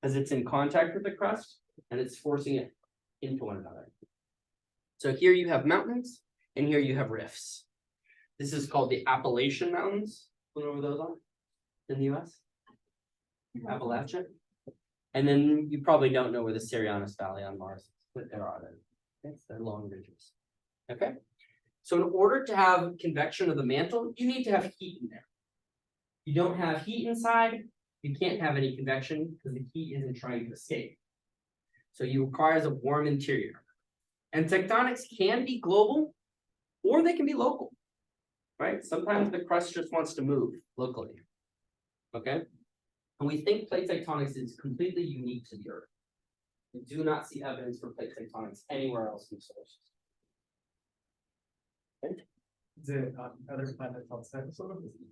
S1: as it's in contact with the crust and it's forcing it into one another. So here you have mountains and here you have rifts. This is called the Appalachian Mountains. You know where those are in the US? Appalachia. And then you probably don't know where the Sirianus Valley on Mars is, but there are there. They're long ridges. Okay. So in order to have convection of the mantle, you need to have heat in there. You don't have heat inside, you can't have any convection because the heat isn't trying to escape. So you require a warm interior. And tectonics can be global or they can be local, right? Sometimes the crust just wants to move locally. Okay. And we think plate tectonics is completely unique to the Earth. We do not see evidence for plate tectonics anywhere else in the solar system. Okay?
S6: Is it on other planets outside the solar system?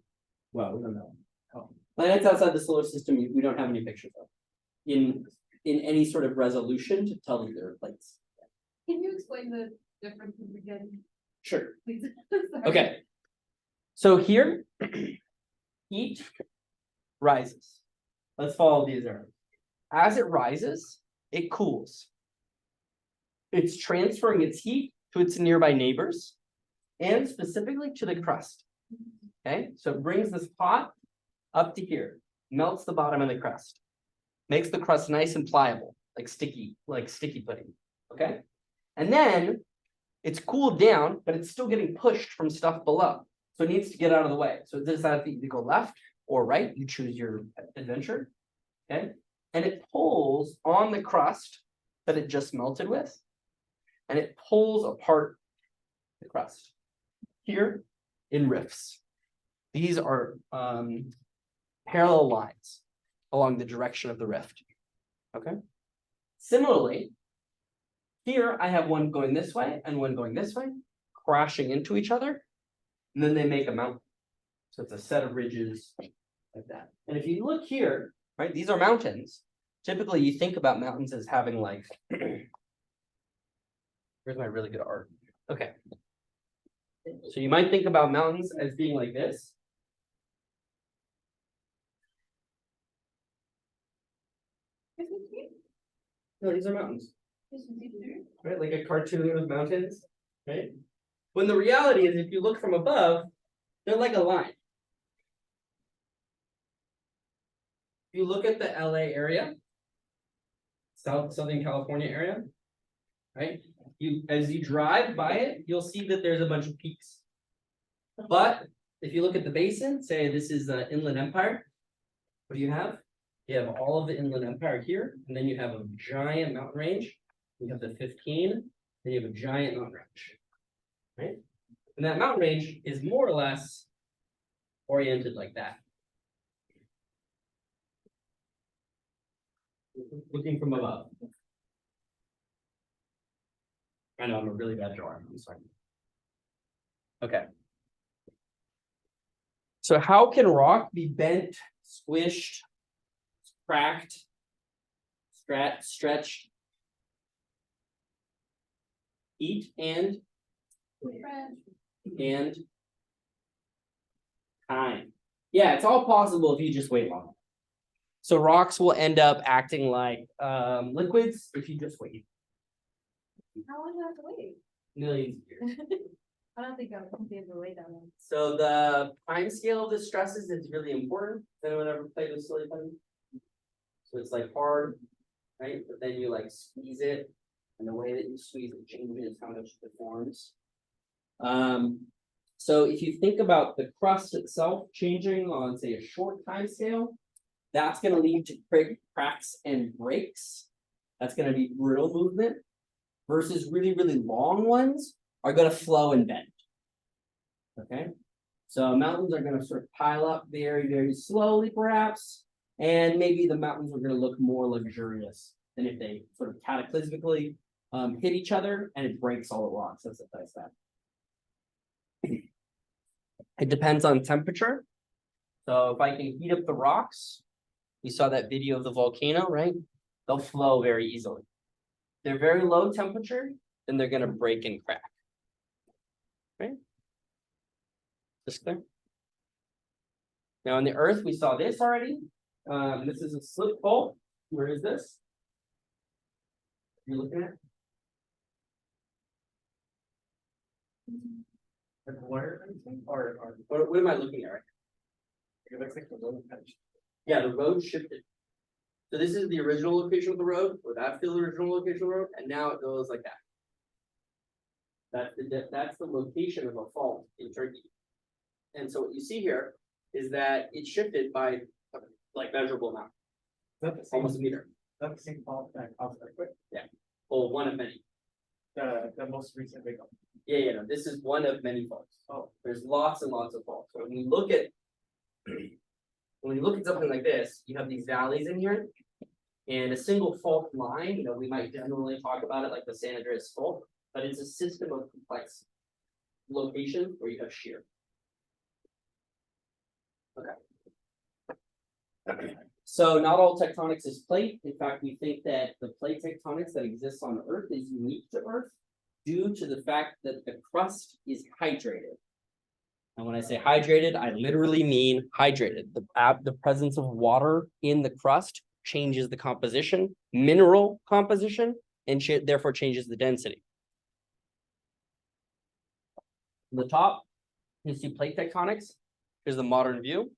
S1: Well, we don't know.
S6: Oh.
S1: Planets outside the solar system, we don't have any pictures of in any sort of resolution to tell you there are plates.
S3: Can you explain the differences again,
S1: Sure.
S3: please? Sorry.
S1: Okay. So here, heat rises. Let's follow these arrows. As it rises, it cools. It's transferring its heat to its nearby neighbors and specifically to the crust. Okay, so it brings this hot up to here, melts the bottom of the crust, makes the crust nice and pliable, like sticky pudding. Okay, and then it's cooled down, but it's still getting pushed from stuff below. So it needs to get out of the way. So this has to either go left or right. You choose your adventure. Okay, and it pulls on the crust that it just melted with, and it pulls apart the crust here in rifts. These are parallel lines along the direction of the rift. Okay. Similarly, here I have one going this way and one going this way, crashing into each other, and then they make a mountain. So it's a set of ridges like that. And if you look here, right, these are mountains. Typically, you think about mountains as having like, here's my really good art. Okay. So you might think about mountains as being like this. No, these are mountains, right? Like a cartoon of mountains, right? When the reality is, if you look from above, they're like a line. If you look at the LA area, Southern California area, right? As you drive by it, you'll see that there's a bunch of peaks. But if you look at the basin, say this is the Inland Empire, what do you have? You have all of the Inland Empire here, and then you have a giant mountain range. You have the 15, then you have a giant mountain range, right? And that mountain range is more or less oriented like that. Looking from above. I know I'm a really bad drawer, I'm sorry. Okay. So how can rock be bent, squished, cracked, stretched, heat and time? Yeah, it's all possible if you just wait long. So rocks will end up acting like liquids if you just wait.
S3: How long do I have to wait?
S1: Millions of years.
S3: I don't think I would be able to relate that one.
S1: So the time scale of the stresses is really important. Has anyone ever played with silly putty? So it's like hard, right? But then you like squeeze it, and the way that you squeeze it changes how much it forms. So if you think about the crust itself changing on, say, a short time scale, that's gonna lead to cracks and breaks. That's gonna be brittle movement versus really, really long ones are gonna flow and bend. Okay, so mountains are gonna sort of pile up very, very slowly perhaps, and maybe the mountains are gonna look more luxurious than if they sort of cataclysmically hit each other and it breaks all at once. That's what I said. It depends on temperature. So if I can heat up the rocks, you saw that video of the volcano, right? They'll flow very easily. They're very low temperature, then they're gonna break and crack. Right? This clear? Now on the Earth, we saw this already. This is a slip fault. Where is this? You're looking at?
S6: Like water or
S1: What am I looking at right
S6: it looks like the road kind of.
S1: Yeah, the road shifted. So this is the original location of the road, or that's the original location of the road, and now it goes like that. That's the location of a fault in Turkey. And so what you see here is that it shifted by like measurable amount, almost a meter.
S6: That's the same fault that caused the earthquake.
S1: Well, one of many.
S6: The most recent big one.
S1: Yeah, no, this is one of many faults.
S6: Oh.
S1: There's lots and lots of faults. So when you look at something like this, you have these valleys in here. And a single fault line, we might generally talk about it like the San Andreas fault, but it's a system of complex locations where you have shear. Okay. So not all tectonics is plate. In fact, we think that the plate tectonics that exists on Earth is unique to Earth due to the fact that the crust is hydrated. And when I say hydrated, I literally mean hydrated. The presence of water in the crust changes the composition, mineral composition, and therefore changes the density. On the top, you see plate tectonics. Here's the modern view.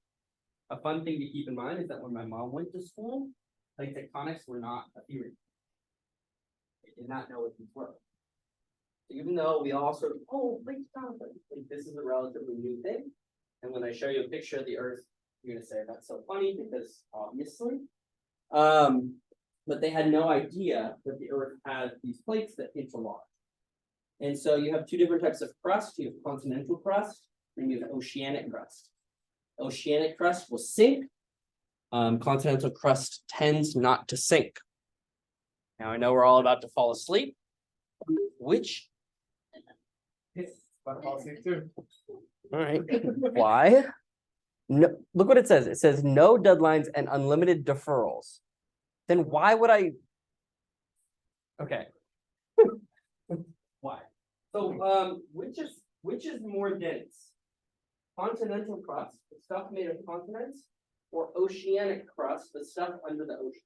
S1: A fun thing to keep in mind is that when my mom went to school, plate tectonics were not a theory. They did not know what these were. So even though we all sort of, plate tectonics, like this is a relatively new thing. And when I show you a picture of the Earth, you're gonna say that's so funny because obviously. But they had no idea that the Earth had these plates that interlock. And so you have two different types of crust. You have continental crust, and you have oceanic crust. Oceanic crust will sink. Continental crust tends not to sink. Now I know we're all about to fall asleep. Which?
S6: But I'll see too.
S1: All right. Why? No, look what it says. It says no deadlines and unlimited deferrals. Then why would I? Okay. Why? So which is more dense? Continental crust, the stuff made of continents, or oceanic crust, the stuff under the ocean?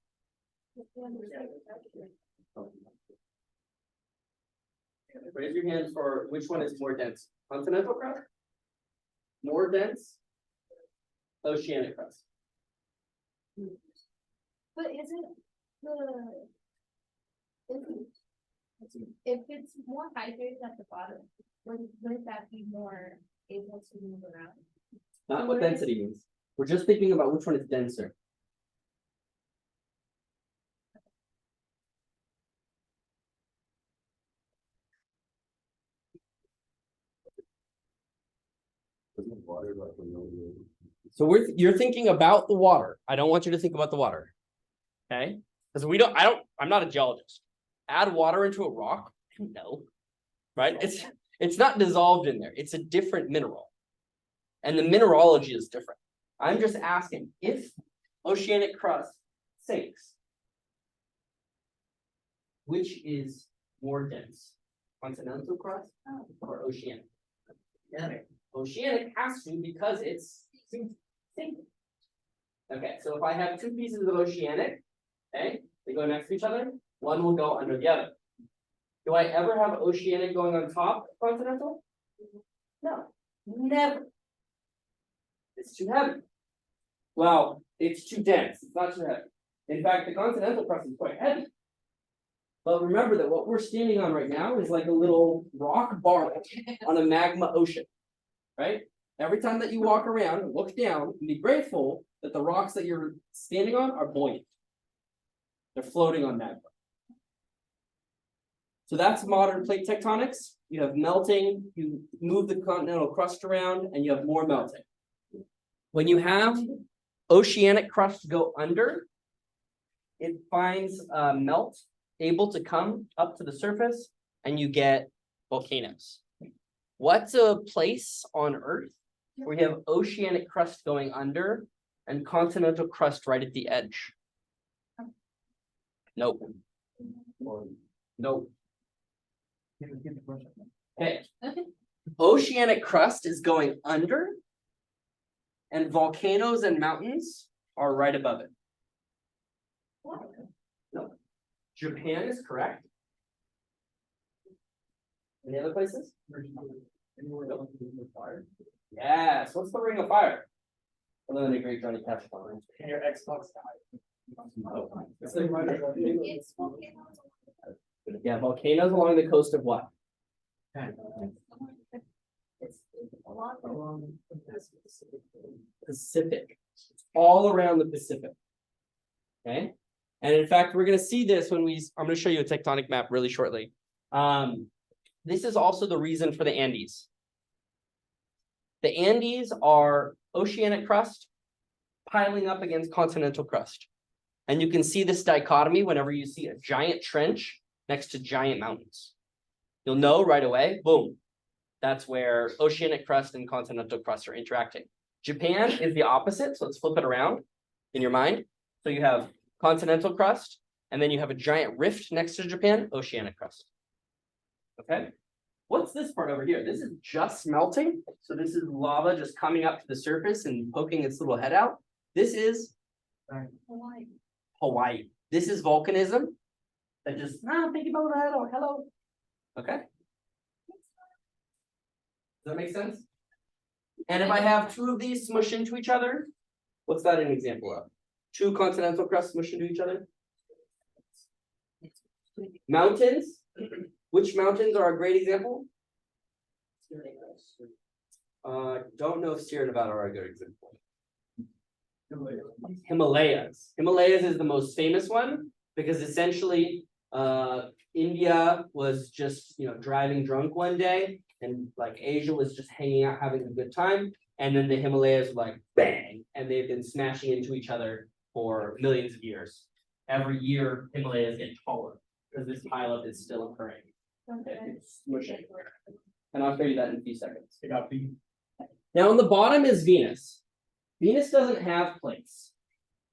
S1: Raise your hands for which one is more dense. Continental crust? More dense? Oceanic crust.
S3: But isn't if it's more hydrated at the bottom, wouldn't that be more able to move around?
S1: Not what density means. We're just thinking about which one is denser. So you're thinking about the water. I don't want you to think about the water. Okay? Because I'm not a geologist. Add water into a rock, no. Right? It's not dissolved in there. It's a different mineral. And the mineralogy is different. I'm just asking if oceanic crust sinks, which is more dense? Continental crust or oceanic? Oceanic has to because it's sinking. Okay, so if I have two pieces of oceanic, okay, they go next to each other, one will go under the other. Do I ever have oceanic going on top of continental? No, never. It's too heavy. Well, it's too dense, it's not too heavy. In fact, the continental crust is quite heavy. But remember that what we're standing on right now is like a little rock bar on a magma ocean, right? Every time that you walk around and look down, and be grateful that the rocks that you're standing on are buoyant. They're floating on magma. So that's modern plate tectonics. You have melting, you move the continental crust around, and you have more melting. When you have oceanic crust go under, it finds melt able to come up to the surface, and you get volcanoes. What's a place on Earth where you have oceanic crust going under and continental crust right at the edge? Nope. Nope. Okay. Oceanic crust is going under, and volcanoes and mountains are right above it. No. Japan is correct. Any other places? Yes. What's the ring of fire? Other than a great Johnny Cash song.
S6: And your Xbox
S3: It's volcanoes.
S1: Yeah, volcanoes along the coast of what?
S3: It's along
S1: Pacific. It's all around the Pacific. Okay. And in fact, we're going to see this when I'm going to show you a tectonic map really shortly. This is also the reason for the Andes. The Andes are oceanic crust piling up against continental crust. And you can see this dichotomy whenever you see a giant trench next to giant mountains. You'll know right away, boom, that's where oceanic crust and continental crust are interacting. Japan is the opposite, so let's flip it around in your mind. So you have continental crust, and then you have a giant rift next to Japan, oceanic crust. Okay, what's this part over here? This is just melting. So this is lava just coming up to the surface and poking its little head out. This is
S3: Hawaii.
S1: Hawaii. This is volcanism that just, thank you, hello, hello. Okay. Does that make sense? And if I have two of these smush into each other, what's that an example of? Two continental crusts smush into each other? Mountains. Which mountains are a great example? Don't know if Sierra Nevada are a good example. Himalayas. Himalayas is the most famous one because essentially India was just driving drunk one day and like Asia was just hanging out having a good time, and then the Himalayas were like bang, and they've been smashing into each other for millions of years. Every year Himalayas get taller because this pileup is still occurring. It's smushing. And I'll show you that in a few seconds. Now on the bottom is Venus. Venus doesn't have plates,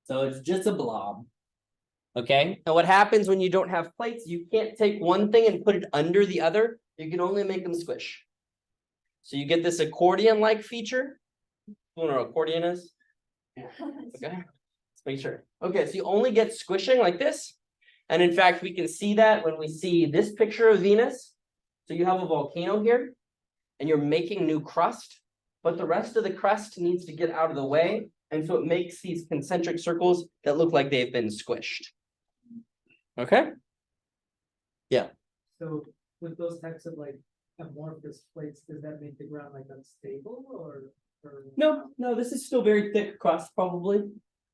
S1: so it's just a blob. Okay, now what happens when you don't have plates? You can't take one thing and put it under the other. You can only make them squish. So you get this accordion-like feature. You know what an accordion is? Okay, let's make sure. Okay, so you only get squishing like this. And in fact, we can see that when we see this picture of Venus. So you have a volcano here, and you're making new crust, but the rest of the crust needs to get out of the way. And so it makes these concentric circles that look like they've been squished. Okay? Yeah.
S2: So with those types of like amorphous plates, does that make the ground like unstable or?
S1: No, this is still very thick crust, probably.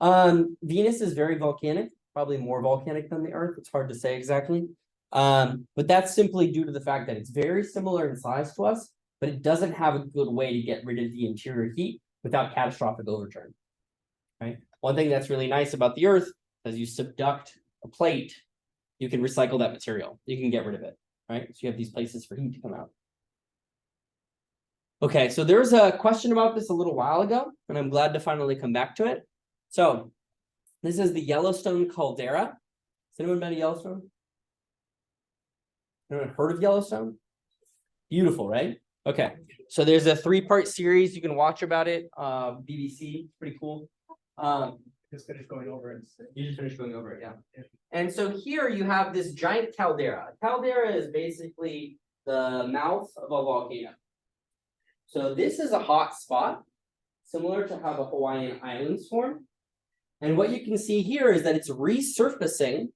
S1: Venus is very volcanic, probably more volcanic than the Earth. It's hard to say exactly. But that's simply due to the fact that it's very similar in size to us, but it doesn't have a good way to get rid of the interior heat without catastrophic overturn. Right? One thing that's really nice about the Earth, as you subduct a plate, you can recycle that material. You can get rid of it, right? So you have these places for heat to come out. Okay, so there was a question about this a little while ago, and I'm glad to finally come back to it. So this is the Yellowstone caldera. Has anyone been to Yellowstone? Anyone heard of Yellowstone? Beautiful, right? Okay, so there's a 3-part series you can watch about it. BBC, pretty cool.
S6: Just finished going over it.
S1: You just finished going over it, yeah. And so here you have this giant caldera. Caldera is basically the mouth of a volcano. So this is a hot spot, similar to how the Hawaiian Islands form. And what you can see here is that it's resurfacing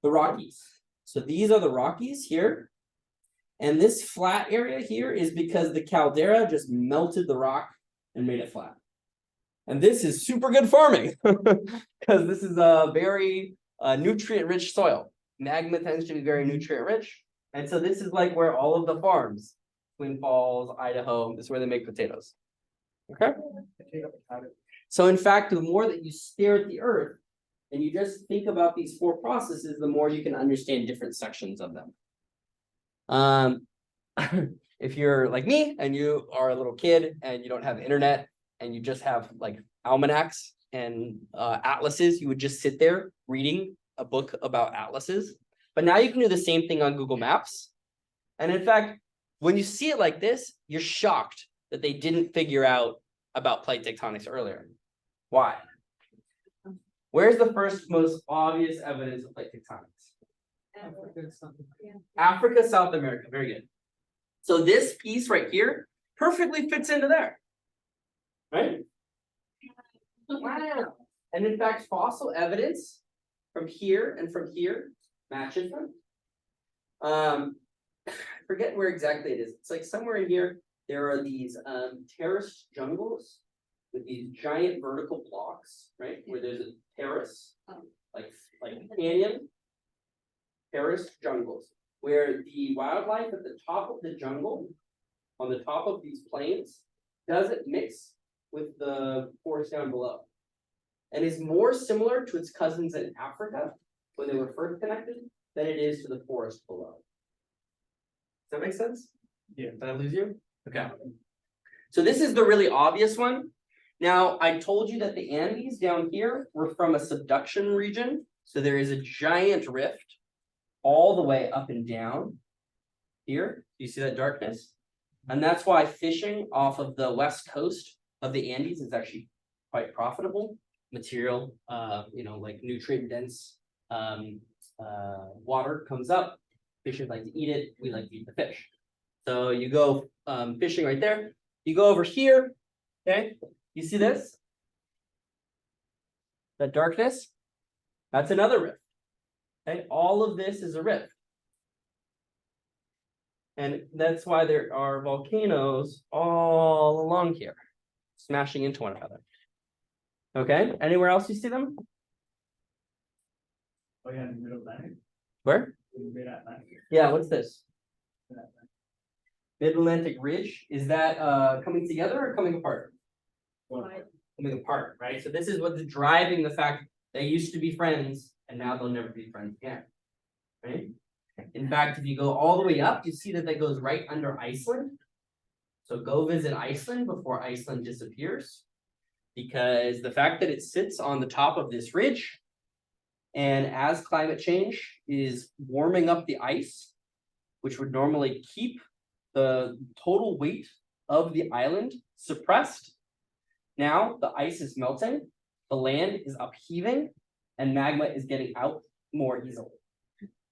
S1: the Rockies. So these are the Rockies here. And this flat area here is because the caldera just melted the rock and made it flat. And this is super good farming because this is a very nutrient-rich soil. Magma tends to be very nutrient-rich. And so this is like where all of the farms, Twin Falls, Idaho, this is where they make potatoes. Okay? So in fact, the more that you stare at the earth and you just think about these four processes, the more you can understand different sections of them. If you're like me and you are a little kid and you don't have internet and you just have like almanacs and atlases, you would just sit there reading a book about atlases. But now you can do the same thing on Google Maps. And in fact, when you see it like this, you're shocked that they didn't figure out about plate tectonics earlier. Why? Where's the first most obvious evidence of plate tectonics? Africa, South America. Very good. So this piece right here perfectly fits into there. Right? Wow. And in fact, fossil evidence from here and from here matches them. I forget where exactly it is. It's like somewhere in here, there are these terraced jungles with these giant vertical blocks, right? Where there's a terrace, like a canyon, terraced jungles, where the wildlife at the top of the jungle, on the top of these plains, doesn't mix with the forest down below. And is more similar to its cousins in Africa, when they were first connected, than it is to the forest below. Does that make sense?
S6: Yeah.
S1: Did I lose you? Okay. So this is the really obvious one. Now, I told you that the Andes down here were from a subduction region. So there is a giant rift all the way up and down here. You see that darkness? And that's why fishing off of the west coast of the Andes is actually quite profitable. Material, like nutrient dense water comes up. Fishers like to eat it. We like to eat the fish. So you go fishing right there. You go over here. Okay, you see this? That darkness? That's another rift. Okay, all of this is a rift. And that's why there are volcanoes all along here, smashing into one another. Okay, anywhere else you see them?
S5: Oh, yeah, in the middle of that.
S1: Where?
S5: In the Mid-Atlantic.
S1: Yeah, what's this? Mid-Atlantic Ridge, is that coming together or coming apart? Coming apart, right? So this is what's driving the fact they used to be friends and now they'll never be friends again, right? In fact, if you go all the way up, you see that that goes right under Iceland. So go visit Iceland before Iceland disappears, because the fact that it sits on the top of this ridge, and as climate change is warming up the ice, which would normally keep the total weight of the island suppressed, now the ice is melting, the land is upheaving, and magma is getting out more easily.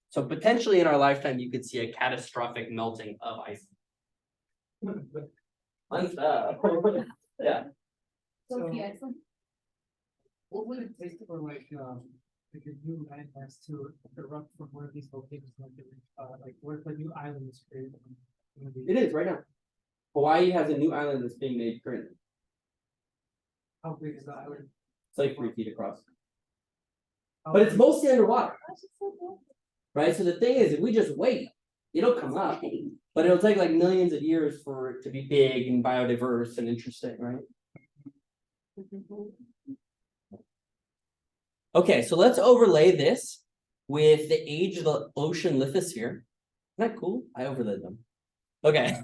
S1: So potentially in our lifetime, you could see a catastrophic melting of ice. Fun stuff. Yeah.
S3: So, yeah, it's like,
S2: What would it take for like a new landmass to erupt from one of these volcanoes, like where the new island is created?
S1: It is right now. Hawaii has a new island that's being made currently.
S2: How big is the island?
S1: It's like 3 feet across, but it's mostly underwater,
S3: that's just so cool.
S1: right? So the thing is, if we just wait, it'll come up, but it'll take like millions of years for it to be big and biodiverse and interesting, right? Okay, so let's overlay this with the age of the ocean lithosphere. Isn't that cool? I overlaid them. Okay.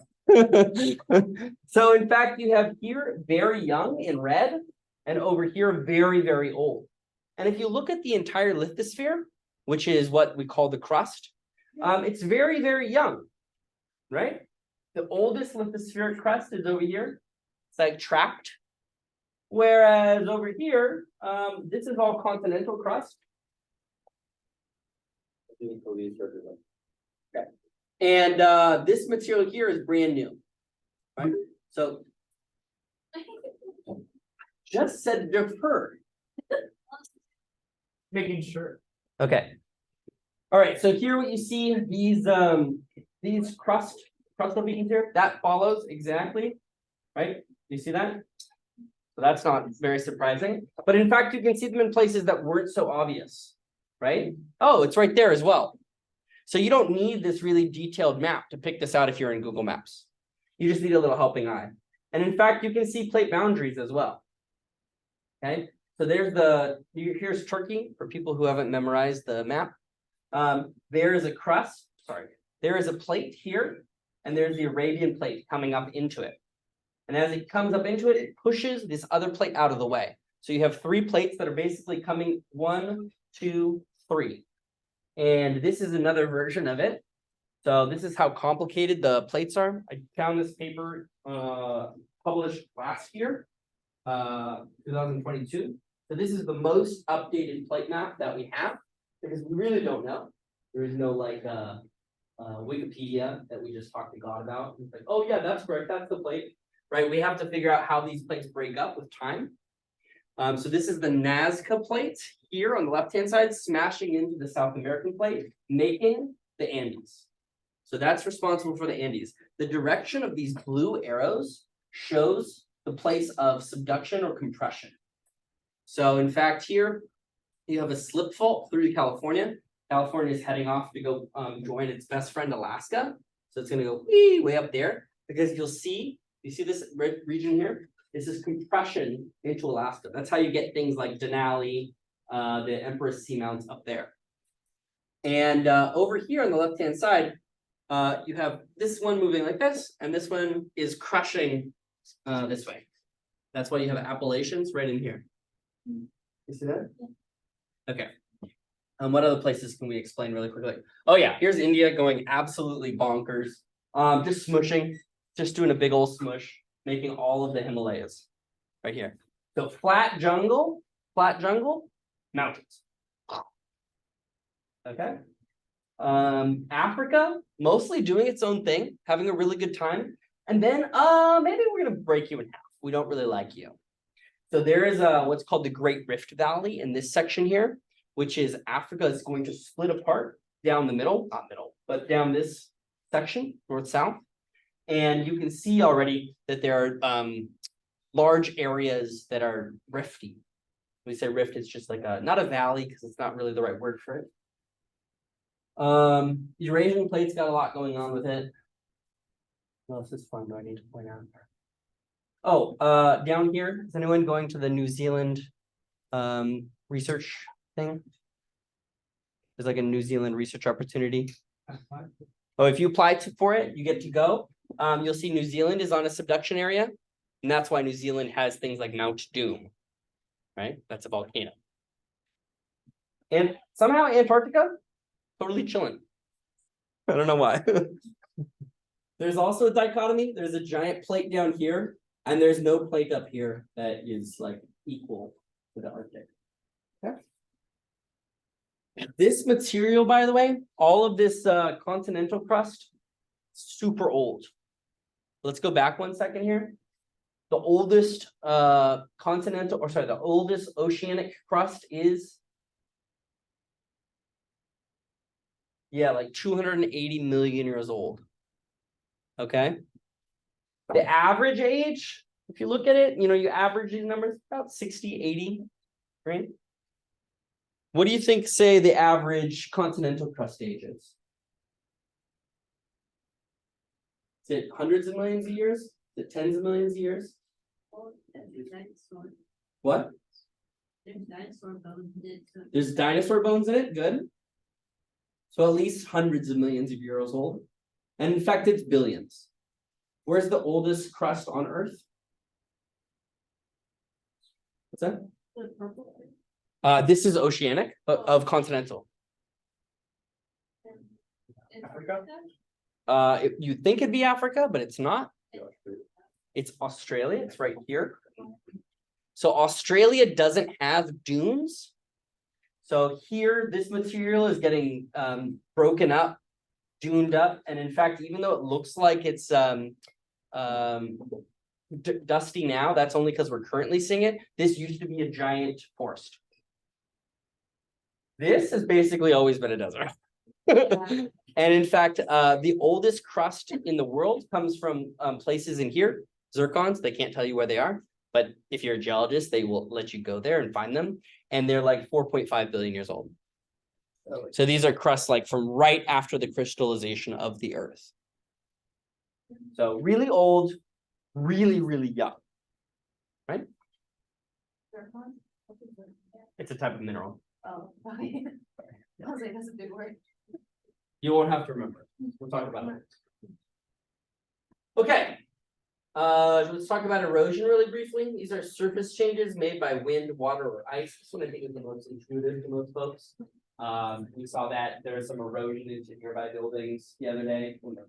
S1: So in fact, you have here very young in red, and over here very, very old. And if you look at the entire lithosphere, which is what we call the crust, it's very, very young, right? The oldest lithospheric crust is over here. It's like trapped. Whereas over here, this is all continental crust. Okay. And this material here is brand new. Right, so. Just said defer.
S6: Making sure.
S1: Okay. All right, so here what you see, these crustal beacons here, that follows exactly, right? You see that? So that's not very surprising, but in fact, you can see them in places that weren't so obvious, right? Oh, it's right there as well. So you don't need this really detailed map to pick this out if you're in Google Maps. You just need a little helping eye. And in fact, you can see plate boundaries as well. Okay, so here's Turkey for people who haven't memorized the map. There is a crust, there is a plate here, and there's the Arabian plate coming up into it. And as it comes up into it, it pushes this other plate out of the way. So you have 3 plates that are basically coming 1, 2, 3. And this is another version of it. So this is how complicated the plates are. I found this paper published last year. 2022. So this is the most updated plate map that we have because we really don't know. There is no like Wikipedia that we just talked to God about. It's like, oh yeah, that's correct. That's the plate, right? We have to figure out how these plates break up with time. So this is the Nazca plate here on the left-hand side, smashing into the South American plate, making the Andes. So that's responsible for the Andes. The direction of these blue arrows shows the place of subduction or compression. So in fact, here you have a slip fault through California. California is heading off to go join its best friend Alaska. So it's going to go way up there because you see this red region here? This is compression into Alaska. That's how you get things like Denali, the Empress Seamounts up there. And over here on the left-hand side, you have this one moving like this, and this one is crushing this way. That's why you have Appalachians right in here. You see that? Okay. What other places can we explain really quickly? Oh yeah, here's India going absolutely bonkers. Just smushing, just doing a big old smush, making all of the Himalayas right here. So flat jungle, mountains. Okay. Africa, mostly doing its own thing, having a really good time. And then maybe we're gonna break you in half. We don't really like you. So there is what's called the Great Rift Valley in this section here, which is Africa is going to split apart down the middle, not middle, but down this section, north-south. And you can see already that there are large areas that are rifty. When we say rift, it's just like not a valley because it's not really the right word for it. Eurasian plate's got a lot going on with it. Well, this is fun, do I need to point out? Oh, down here, is anyone going to the New Zealand research thing? There's like a New Zealand research opportunity. Oh, if you apply for it, you get to go. You'll see New Zealand is on a subduction area, and that's why New Zealand has things like Mount Doom, right? That's a volcano. And somehow Antarctica, totally chilling. I don't know why. There's also a dichotomy. There's a giant plate down here, and there's no plate up here that is like equal to the Arctic. Okay. This material, by the way, all of this continental crust, super old. Let's go back 1 second here. The oldest the oldest oceanic crust is like 280 million years old. Okay. The average age, if you look at it, you average these numbers about 60, 80, right? What do you think, say, the average continental crust age is? Is it hundreds of millions of years? Is it tens of millions of years? What?
S7: There's dinosaur bones in it.
S1: There's dinosaur bones in it? Good. So at least hundreds of millions of years old. And in fact, it's billions. Where's the oldest crust on Earth? What's that?
S7: The purple.
S1: This is oceanic, of continental.
S7: Africa?
S1: You'd think it'd be Africa, but it's not. It's Australia. It's right here. So Australia doesn't have dunes. So here, this material is getting broken up, duned up, and in fact, even though it looks like it's dusty now, that's only because we're currently seeing it. This used to be a giant forest. This has basically always been a desert. And in fact, the oldest crust in the world comes from places in here, zircons. They can't tell you where they are, but if you're a geologist, they will let you go there and find them. And they're like 4.5 billion years old. So these are crusts like from right after the crystallization of the earth. So really old, really, really young, right?
S3: Zircon? What is it?
S1: It's a type of mineral.
S3: Oh, okay. I was like, that's a big word.
S1: You won't have to remember. We'll talk about it. Okay. Let's talk about erosion really briefly. These are surface changes made by wind, water, or ice. This one I think is the most intuitive to most folks. We saw that there was some erosion into nearby buildings the other day when the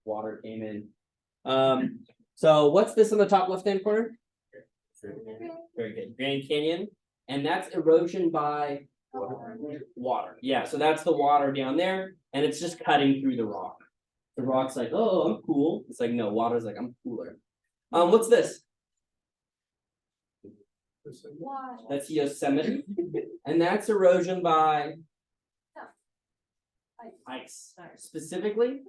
S1: water came in. So what's this in the top left-hand corner? Very good. Grand Canyon, and that's erosion by water. Yeah, so that's the water down there, and it's just cutting through the rock. The rock's like, oh, I'm cool. It's like, no, water's like, I'm cooler. What's this?
S3: Why?
S1: That's Yosemite, and that's erosion by ice. Specifically,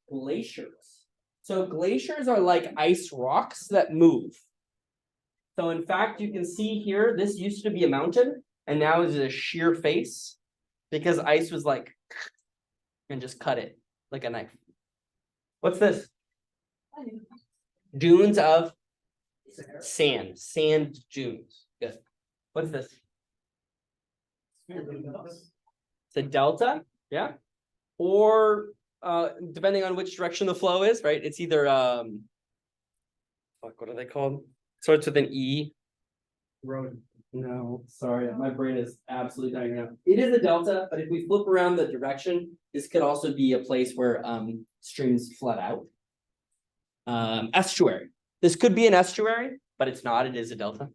S1: glaciers. So glaciers are like ice rocks that move. So in fact, you can see here, this used to be a mountain, and now is a sheer face because ice was like, and just cut it like a knife. What's this? Dunes of sand dunes. Good. What's this? It's a delta, yeah. Or depending on which direction the flow is, right? It's either fuck, what are they called? Starts with an E.
S5: Road.
S1: No, sorry, my brain is absolutely dying now. It is a delta, but if we flip around the direction, this could also be a place where streams flood out. Estuary. This could be an estuary, but it's not, it is a delta.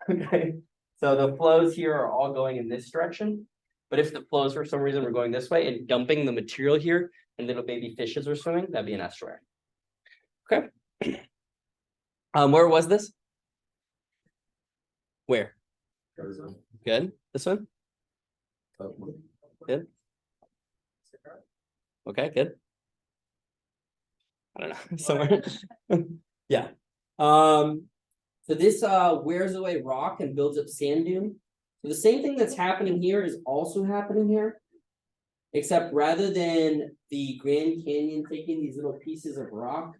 S1: Okay. So the flows here are all going in this direction. But if the flows for some reason were going this way and dumping the material here and little baby fishes are swimming, that'd be an estuary. Okay. Where was this? Where? Good. This one? Good. Okay, good. I don't know. Somewhere. Yeah. So this wears away rock and builds up sand dune. So the same thing that's happening here is also happening here. Except rather than the Grand Canyon taking these little pieces of rock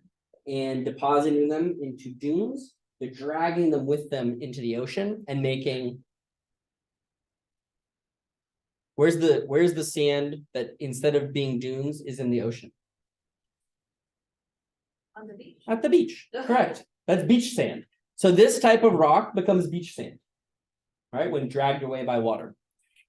S1: and depositing them into dunes, they're dragging them with them into the ocean and making. Where's the sand that instead of being dunes is in the ocean?
S3: On the beach.
S1: At the beach, correct. That's beach sand. So this type of rock becomes beach sand, right? When dragged away by water.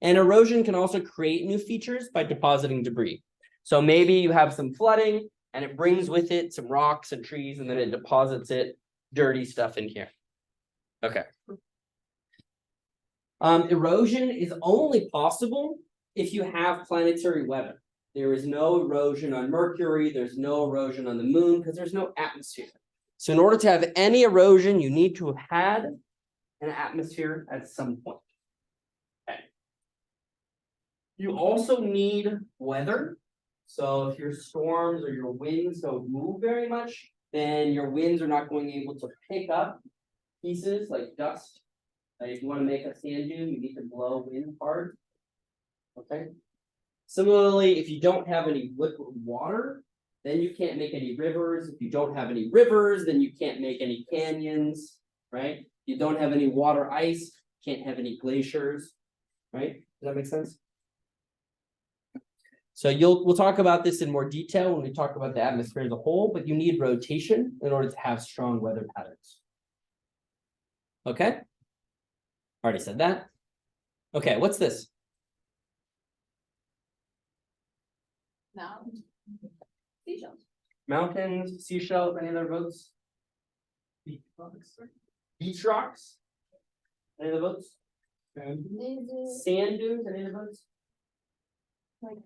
S1: And erosion can also create new features by depositing debris. So maybe you have some flooding and it brings with it some rocks and trees and then it deposits it dirty stuff in here. Okay. Erosion is only possible if you have planetary weather. There is no erosion on Mercury, there's no erosion on the moon because there's no atmosphere. So in order to have any erosion, you need to have had an atmosphere at some point. Okay. You also need weather. So if your storms or your winds don't move very much, then your winds are not going to be able to pick up pieces like dust. If you want to make a sand dune, you need to blow wind hard. Okay. Similarly, if you don't have any liquid water, then you can't make any rivers. If you don't have any rivers, then you can't make any canyons, right? If you don't have any water ice, can't have any glaciers, right? Does that make sense? So we'll talk about this in more detail when we talk about the atmosphere as a whole, but you need rotation in order to have strong weather patterns. Okay? Already said that. Okay, what's this?
S3: Now. Seashells.
S1: Mountains, seashells, any other votes?
S2: Beach rocks.
S1: Beach rocks? Any other votes?
S3: Is it
S1: Sand dunes, any other votes?
S3: like?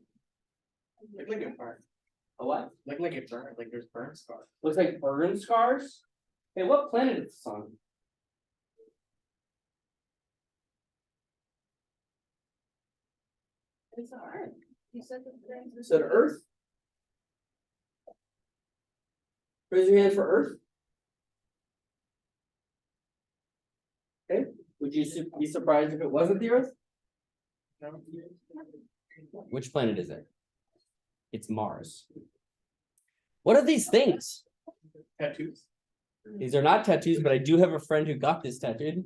S5: Like a park.
S1: A what?
S6: Look like it's burnt, like there's burn scars.
S1: Looks like burn scars. Hey, what planet is this on?
S3: It's on Earth. You said that.
S1: Is it Earth? Raise your hand for Earth. Okay, would you be surprised if it wasn't the Earth?
S6: No.
S1: Which planet is it? It's Mars. What are these things?
S6: Tattoos.
S1: These are not tattoos, but I do have a friend who got this tattooed.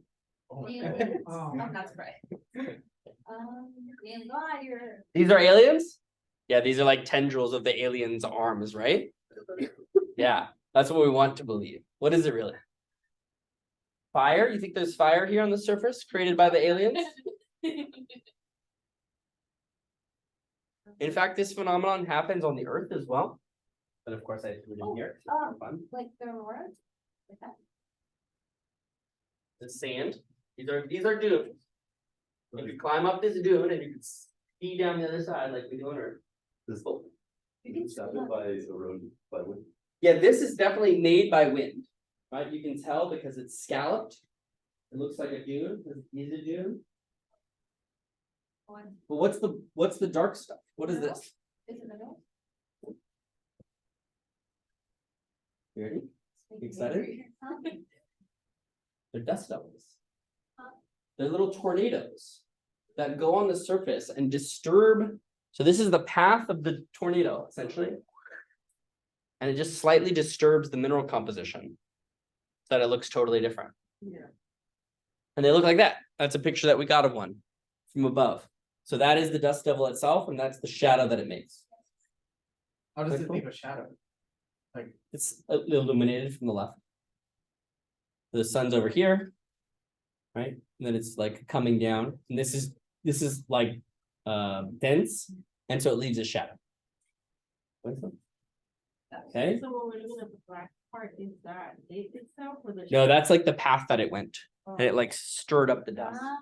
S6: Oh my
S3: Yeah.
S6: God.
S2: Oh.
S3: I'm not surprised. And God, you're.
S1: These are aliens? Yeah, these are like tendrils of the aliens' arms, right? Yeah, that's what we want to believe. What is it really? Fire? You think there's fire here on the surface created by the aliens? In fact, this phenomenon happens on the Earth as well. But of course, I threw it in here. It's
S3: Oh.
S1: fun.
S3: Like the aurora? Like that?
S1: The sand. These are dunes. You could climb up this dune and you could ski down the other side like we do on Earth.
S5: This
S1: Cool.
S3: You can
S5: is sounded by erosion, by wind.
S1: Yeah, this is definitely made by wind, right? You can tell because it's scalloped. It looks like a dune. It is a dune.
S3: One.
S1: But what's the dark stuff? What is this?
S3: Is it middle?
S1: You ready?
S3: Making me
S1: Excited?
S3: angry. Huh?
S1: They're dust devils. They're little tornadoes that go on the surface and disturb. So this is the path of the tornado, essentially. And it just slightly disturbs the mineral composition so that it looks totally different.
S3: Yeah.
S1: And they look like that. That's a picture that we got of one from above. So that is the dust devil itself, and that's the shadow that it makes.
S6: How does
S1: Like
S6: it
S1: cool.
S6: leave a shadow?
S1: It's illuminated from the left. The sun's over here, right? And then it's like coming down, and this is like dense, and so it leaves a shadow. Okay.
S7: So when we're looking at the black part, is that date itself or the?
S1: No, that's like the path that it went,
S7: Oh.
S1: and it like stirred up the dust.
S7: Ah,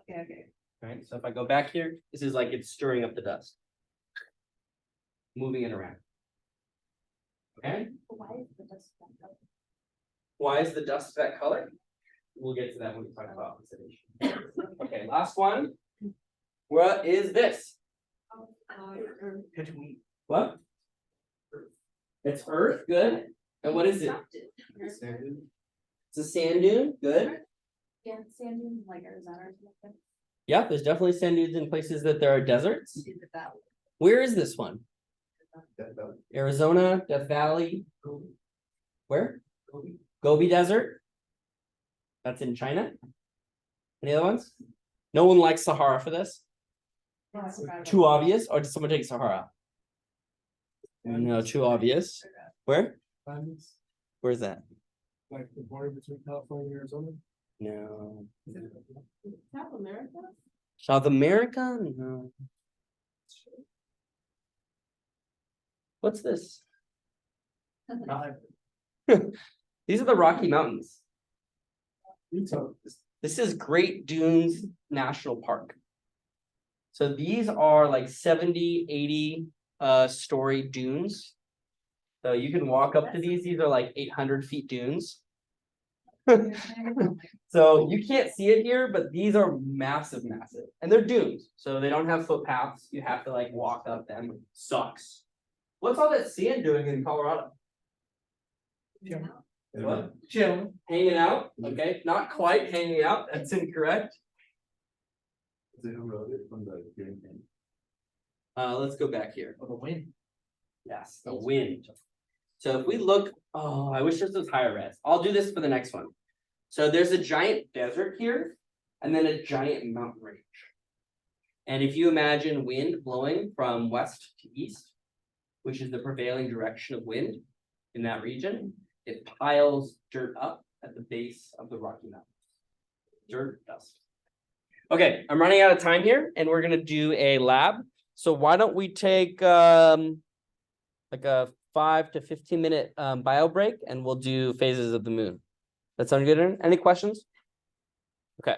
S7: okay, okay.
S1: Right, so if I go back here, this is like it's stirring up the dust. Moving it around. Okay,
S3: Why is the dust that color?
S1: why is the dust that color? We'll get to that when we talk about oxidation. Okay, last one. What is this?
S6: Pitchweed.
S1: What? It's Earth, good. And what is it? It's a sand dune, good.
S3: Yeah, sand dunes like Arizona or something.
S1: Yeah, there's definitely sand dunes in places that there are deserts.
S7: Is it that?
S1: Where is this one?
S5: That belt.
S1: Arizona, Death Valley. Where? Gobi Desert. That's in China. Any other ones? No one likes Sahara for this. Too obvious, or did someone take Sahara? No, too obvious. Where?
S4: Diamonds,
S1: Where's that?
S4: like the border between California and Arizona.
S1: No.
S7: South America?
S1: South America? No. What's this? These are the Rocky Mountains.
S4: Utah.
S1: This is Great Dunes National Park. So these are like 70, 80 story dunes. So you can walk up to these. These are like 800 feet dunes. So you can't see it here, but these are massive, massive. And they're dunes. So they don't have footpaths. You have to like walk up them. Sucks. What's all that sand doing in Colorado? What?
S6: Chill.
S1: Hanging out, okay, not quite hanging out, that's incorrect.
S5: Is it eroded from the green thing?
S1: Let's go back here.
S6: Oh, the wind.
S1: Yes, the wind. So if we look, oh, I wish this was higher res. I'll do this for the next one. So there's a giant desert here, and then a giant mountain range. And if you imagine wind blowing from west to east, which is the prevailing direction of wind in that region, it piles dirt up at the base of the Rocky Mountains. Dirt, dust. Okay, I'm running out of time here, and we're gonna do a lab. So why don't we take like a 5 to 15 minute bio break, and we'll do phases of the moon. That sound good? Any questions? Okay.